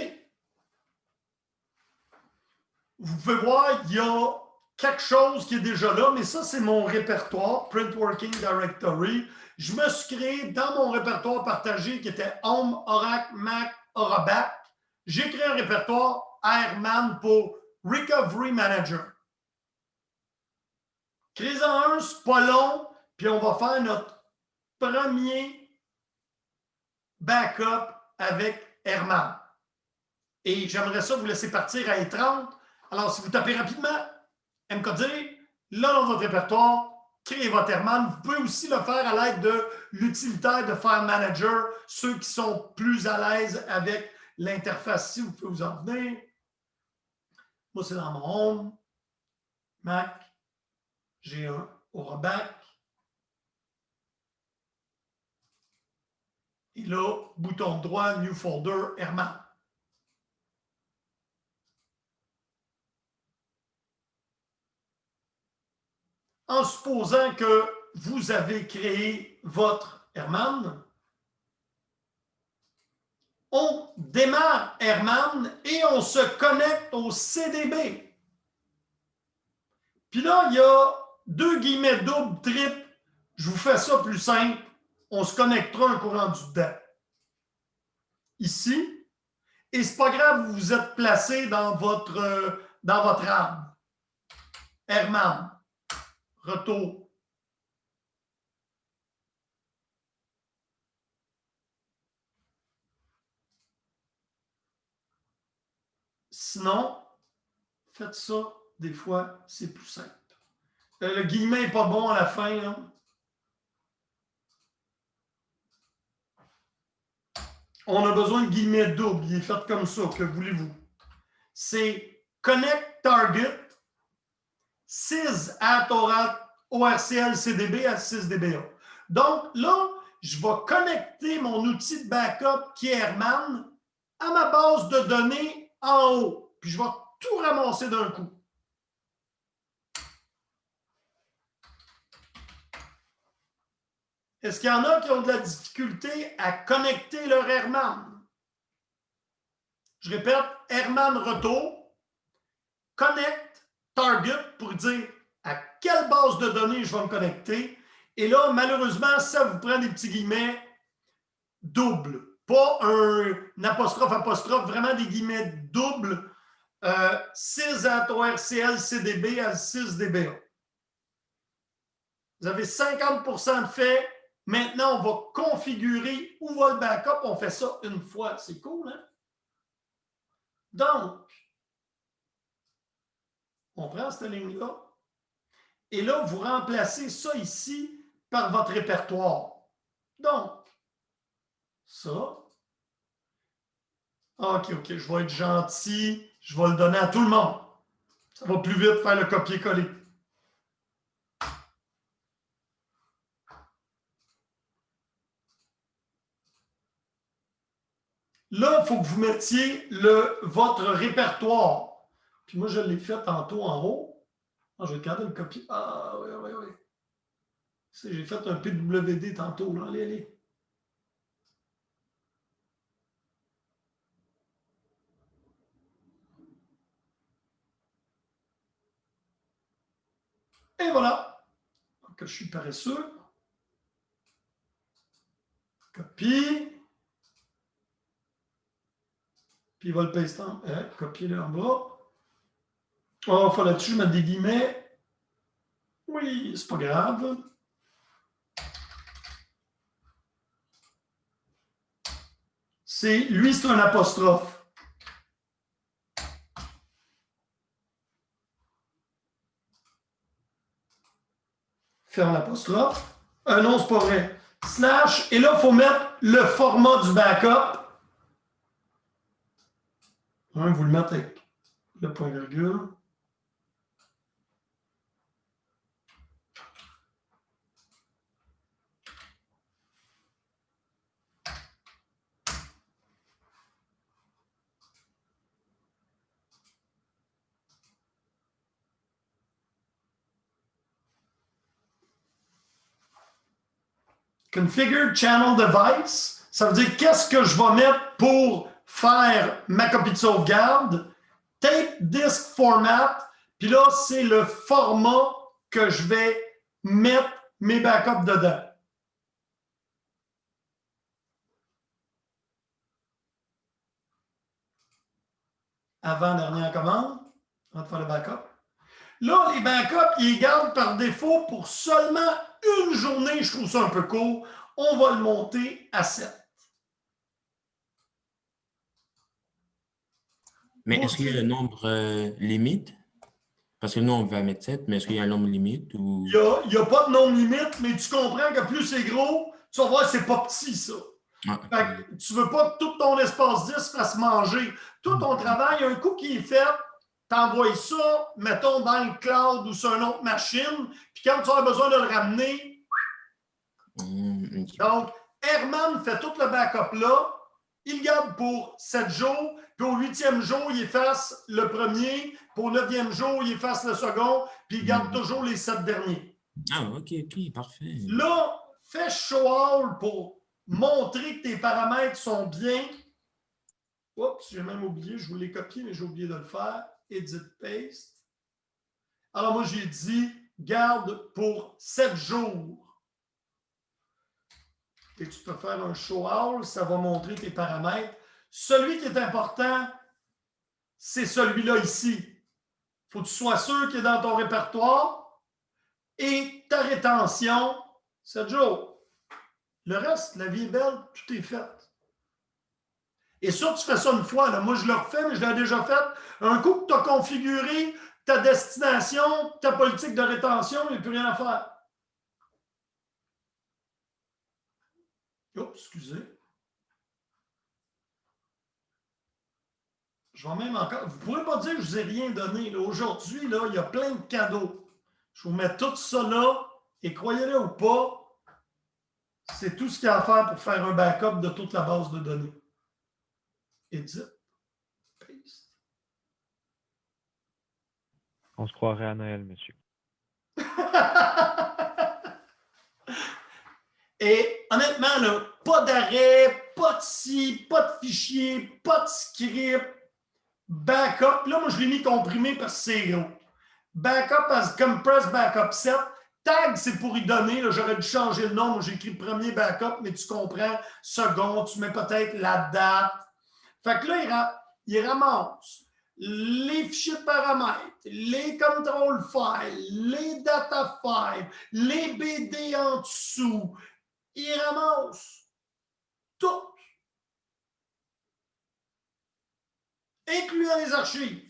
Vous pouvez voir, il y a quelque chose qui est déjà là, mais ça, c'est mon répertoire, Print Working Directory. Je me suis créé dans mon répertoire partagé qui était Home, Oracle, Mac, Orabac. J'ai créé un répertoire Airman pour Recovery Manager. Créez-en un, c'est pas long, puis on va faire notre premier backup avec Airman. Et j'aimerais ça vous laisser partir à E30. Alors, si vous tapez rapidement MCODIR, là, dans votre répertoire, créez votre Airman. Vous pouvez aussi le faire à l'aide de l'utilitaire de File Manager. Ceux qui sont plus à l'aise avec l'interface ici, vous pouvez vous en venir. Moi, c'est dans mon Home, Mac, j'ai un Orabac. Et là, bouton droit, New Folder, Airman. En supposant que vous avez créé votre Airman, on démarre Airman et on se connecte au CDB. Puis là, il y a 2 guillemets double, triple. Je vous fais ça plus simple. On se connectera un courant du dedans. Ici. Et c'est pas grave, vous vous êtes placé dans votre arbre. Airman. Retour. Sinon, faites ça, des fois, c'est plus simple. Le guillemet n'est pas bon à la fin. Hein? On a besoin de guillemets double. Il est fait comme ça. Que voulez-vous? C'est Connect Target 6 at ORCL CDB à 6 DBA. Donc là, je vais connecter mon outil de backup qui est Airman à ma base de données en haut. Puis je vais tout ramasser d'un coup. Est-ce qu'il y en a qui ont de la difficulté à connecter leur Airman? Je répète, Airman retour, connect, target pour dire à quelle base de données je vais me connecter. Et là, malheureusement, ça vous prend des petits guillemets doubles. Pas un apostrophe, vraiment des guillemets doubles. 6 at ORCL CDB à 6 DBA. Vous avez 50% de fait. Maintenant, on va configurer où va le backup. On fait ça une fois. C'est cool, hein? Donc, on prend cette ligne-là. Et là, vous remplacez ça ici par votre répertoire. Donc, ça. OK, je vais être gentil. Je vais le donner à tout le monde. Ça va plus vite faire le copier-coller. Là, il faut que vous mettiez votre répertoire. Puis moi, je l'ai fait tantôt en haut. Ah, je vais regarder le copier. Ah, oui. J'ai fait un PWD tantôt. Là. Allez. Et voilà. Donc, je suis paresseux. Copie. Puis il va le paster. Copier-le en bas. Oh, il faut là-dessus mettre des guillemets. Oui, c'est pas grave. Lui, c'est un apostrophe. ferme l'apostrophe. Non, c'est pas vrai. Slash, et là, il faut mettre le format du backup. Vous le mettez avec le point virgule. Configure Channel Device, ça veut dire qu'est-ce que je vais mettre pour faire ma copie de sauvegarde. Tape Disk Format, puis là, c'est le format que je vais mettre mes backups dedans. Avant-dernière commande, avant de faire le backup. Là, les backups, ils les gardent par défaut pour seulement une journée. Je trouve ça un peu court. On va le monter à 7. Mais est-ce qu'il y a un nombre limite? Parce que nous, on va mettre 7, mais est-ce qu'il y a un nombre limite? Ou... Il n'y a pas de nombre limite, mais tu comprends que plus c'est gros, tu vas voir, c'est pas petit, ça. Ah, Fait que tu veux pas que tout ton espace 10 fasse manger. Tout ton travail, un coup qui est fait, t'envoies ça, mettons, dans le cloud ou sur une autre machine, puis quand tu as besoin de le ramener, okay. Donc, Herman fait tout le backup là, il le garde pour 7 jours, puis au 8e jour, il efface le premier, puis au 9e jour, il efface le second, puis il garde toujours les 7 derniers. Ah, ok, parfait. Là, fais show all pour montrer que tes paramètres sont bien. Oups, j'ai même oublié, je voulais copier, mais j'ai oublié de le faire. Edit, paste. Alors moi, j'ai dit, garde pour 7 jours. Et tu peux faire un show all, ça va montrer tes paramètres. Celui qui est important, c'est celui-là ici. Il faut que tu sois sûr qu'il est dans ton répertoire. Et ta rétention, 7 jours. Le reste, la vie est belle, tout est fait. Et ça, tu fais ça une fois. Là. Moi, je le refais, mais je l'ai déjà fait. Un coup que tu as configuré ta destination, ta politique de rétention, il n'y a plus rien à faire. Oups, excusez. Je vais même encore. Vous ne pourrez pas dire que je ne vous ai rien donné. Aujourd'hui, là, il y a plein de cadeaux. Je vous mets tout ça là, et croyez-le ou pas, c'est tout ce qu'il y a à faire pour faire un backup de toute la base de données. Edit. Paste. On se croirait à Noël, monsieur. Et honnêtement, là, pas d'arrêt, pas de ci, pas de fichier, pas de script. Backup, là, moi, je l'ai mis comprimé parce que c'est gros. Backup as compress backup set. Tag, c'est pour y donner. J'aurais dû changer le nom. J'ai écrit le premier backup, mais tu comprends. Second, tu mets peut-être la date. Fait que là, il ramasse les fichiers de paramètres, les control files, les data files, les BD en dessous. Il ramasse tout, incluant les archives.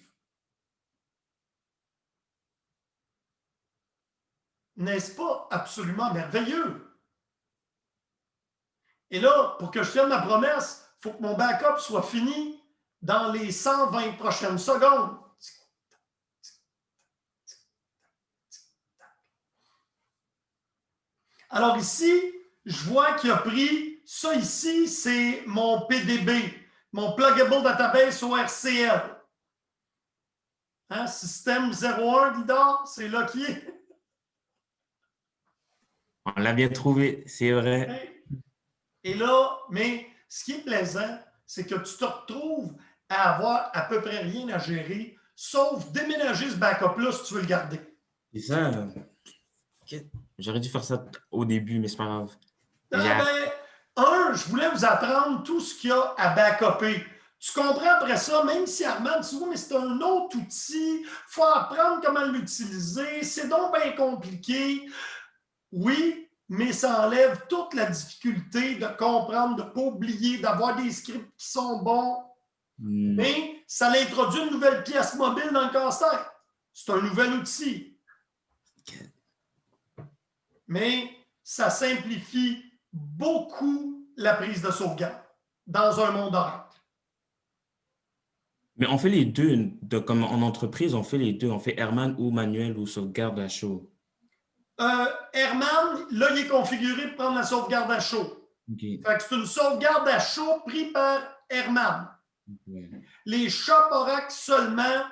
N'est-ce pas absolument merveilleux? Et là, pour que je tienne ma promesse, il faut que mon backup soit fini dans les 120 prochaines secondes. Alors ici, je vois qu'il a pris, ça ici, c'est mon PDB, mon Pluggable Database ORCL. Hein, système 01, Guidard, c'est là qui est. On l'a bien trouvé, c'est vrai. Et là, mais ce qui est plaisant, c'est que tu te retrouves à avoir à peu près rien à gérer, sauf déménager ce backup-là si tu veux le garder. C'est ça. J'aurais dû faire ça au début, mais c'est pas grave. Je voulais vous apprendre tout ce qu'il y a à backuper. Tu comprends après ça, même si Armand dit oui, mais c'est un autre outil, il faut apprendre comment l'utiliser, c'est donc bien compliqué. Oui, mais ça enlève toute la difficulté de comprendre, de ne pas oublier, d'avoir des scripts qui sont bons. Mais ça introduit une nouvelle pièce mobile dans le casse-tête. C'est un nouvel outil. mais ça simplifie beaucoup la prise de sauvegarde dans un monde Oracle. Mais on fait les deux, comme en entreprise, on fait les deux. On fait Herman ou manuel ou sauvegarde à chaud. Herman, là, il est configuré pour prendre la sauvegarde à chaud. Okay. Fait que c'est une sauvegarde à chaud prise par Herman. Ouais. Les shops Oracle seulement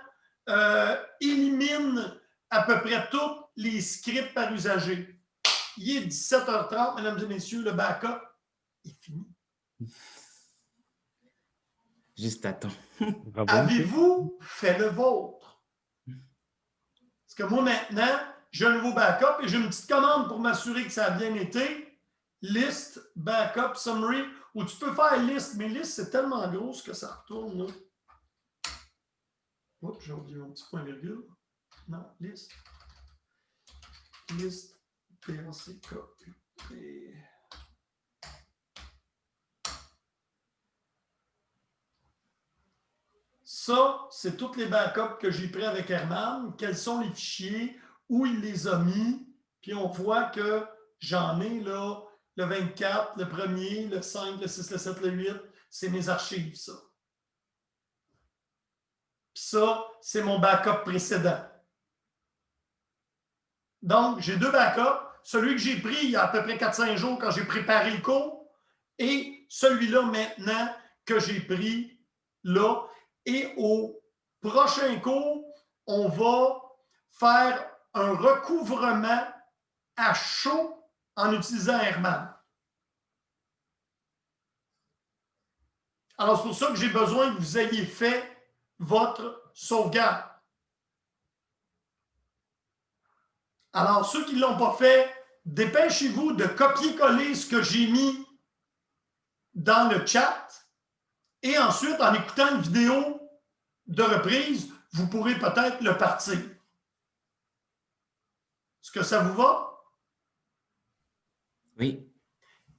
éliminent à peu près tous les scripts par usager. Il est 17h30, mesdames et messieurs, le backup est fini. Juste attends. Bravo, Avez-vous fait le vôtre? Parce que moi, maintenant, j'ai un nouveau backup et j'ai une petite commande pour m'assurer que ça a bien été. List, backup, summary, où tu peux faire list, mais list, c'est tellement gros que ça retourne. Là. Oups, j'ai oublié mon petit point virgule. Non, list. List, PLCK. Ça, c'est tous les backups que j'ai pris avec Herman. Quels sont les fichiers, où il les a mis. Puis on voit que j'en ai là le 24, le 1er, le 5, le 6, le 7, le 8. C'est mes archives, ça. Puis ça, c'est mon backup précédent. Donc, j'ai deux backups. Celui que j'ai pris il y a à peu près 4-5 jours quand j'ai préparé le cours et celui-là maintenant que j'ai pris là. Et au prochain cours, on va faire un recouvrement à chaud en utilisant Herman. Alors, c'est pour ça que j'ai besoin que vous ayez fait votre sauvegarde. Alors, ceux qui ne l'ont pas fait, dépêchez-vous de copier-coller ce que j'ai mis dans le chat. Et ensuite, en écoutant une vidéo de reprise, vous pourrez peut-être le partir. Est-ce que ça vous va? Oui.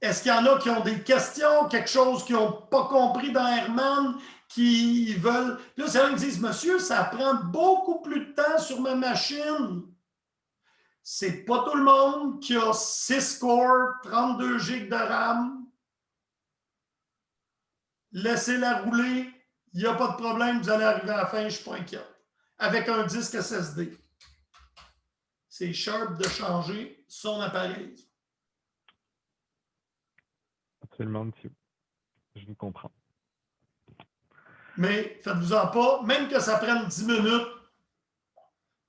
Est-ce qu'il y en a qui ont des questions, quelque chose qu'ils n'ont pas compris dans Herman, qui veulent... Là, c'est là qu'ils disent, monsieur, ça prend beaucoup plus de temps sur ma machine. C'est pas tout le monde qui a 6 cores, 32 GB de RAM. Laissez-la rouler. Il n'y a pas de problème. Vous allez arriver à la fin, je ne suis pas inquiet. Avec un disque SSD. C'est sharp de changer son appareil. Absolument, monsieur. Je vous comprends. Mais faites-vous-en pas, même que ça prenne 10 minutes.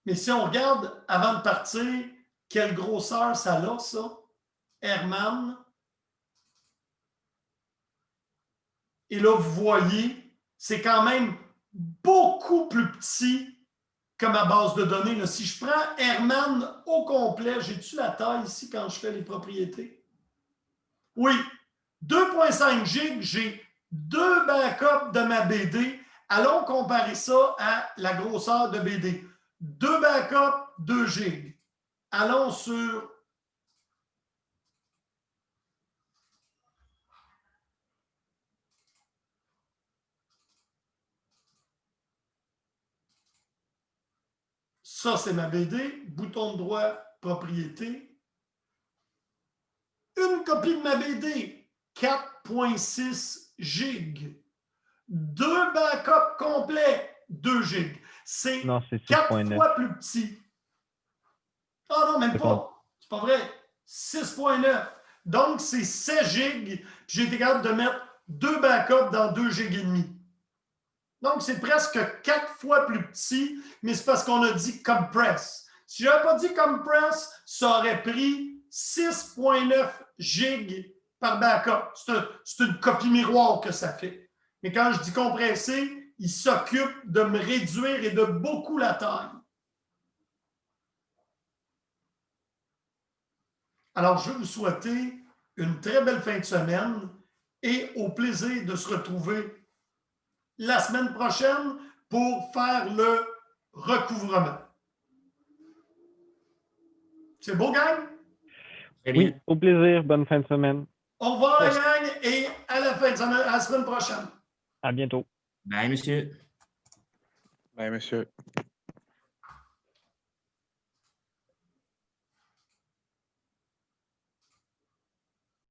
Mais si on regarde avant de partir, quelle grosseur ça a, ça? Herman. Et là, vous voyez, c'est quand même beaucoup plus petit que ma base de données. Là. Si je prends Herman au complet, j'ai-tu la taille ici quand je fais les propriétés? Oui, 2.5 GB, j'ai 2 backups de ma BD. Allons comparer ça à la grosseur de BD. 2 backups, 2 GB. Allons sur... Ça, c'est ma BD. Bouton droit, propriété. Une copie de ma BD, 4.6 GB. 2 backups complets, 2 GB. C'est 4 fois plus petit. Ah non, même pas. C'est pas vrai. 6.9. Donc, c'est 16 GB. J'ai été capable de mettre 2 backups dans 2 GB et demi. Donc, c'est presque 4 fois plus petit, mais c'est parce qu'on a dit compress. Si je n'avais pas dit compress, ça aurait pris 6.9 GB par backup. C'est une copie miroir que ça fait. Mais quand je dis compressé, il s'occupe de me réduire et de beaucoup la taille. Alors, je vais vous souhaiter une très belle fin de semaine et au plaisir de se retrouver la semaine prochaine pour faire le recouvrement. C'est beau, gang? Oui, au plaisir. Bonne fin de semaine. Au revoir, la gang, et à la fin de semaine, à la semaine prochaine. À bientôt. Bye, monsieur. Bye, monsieur.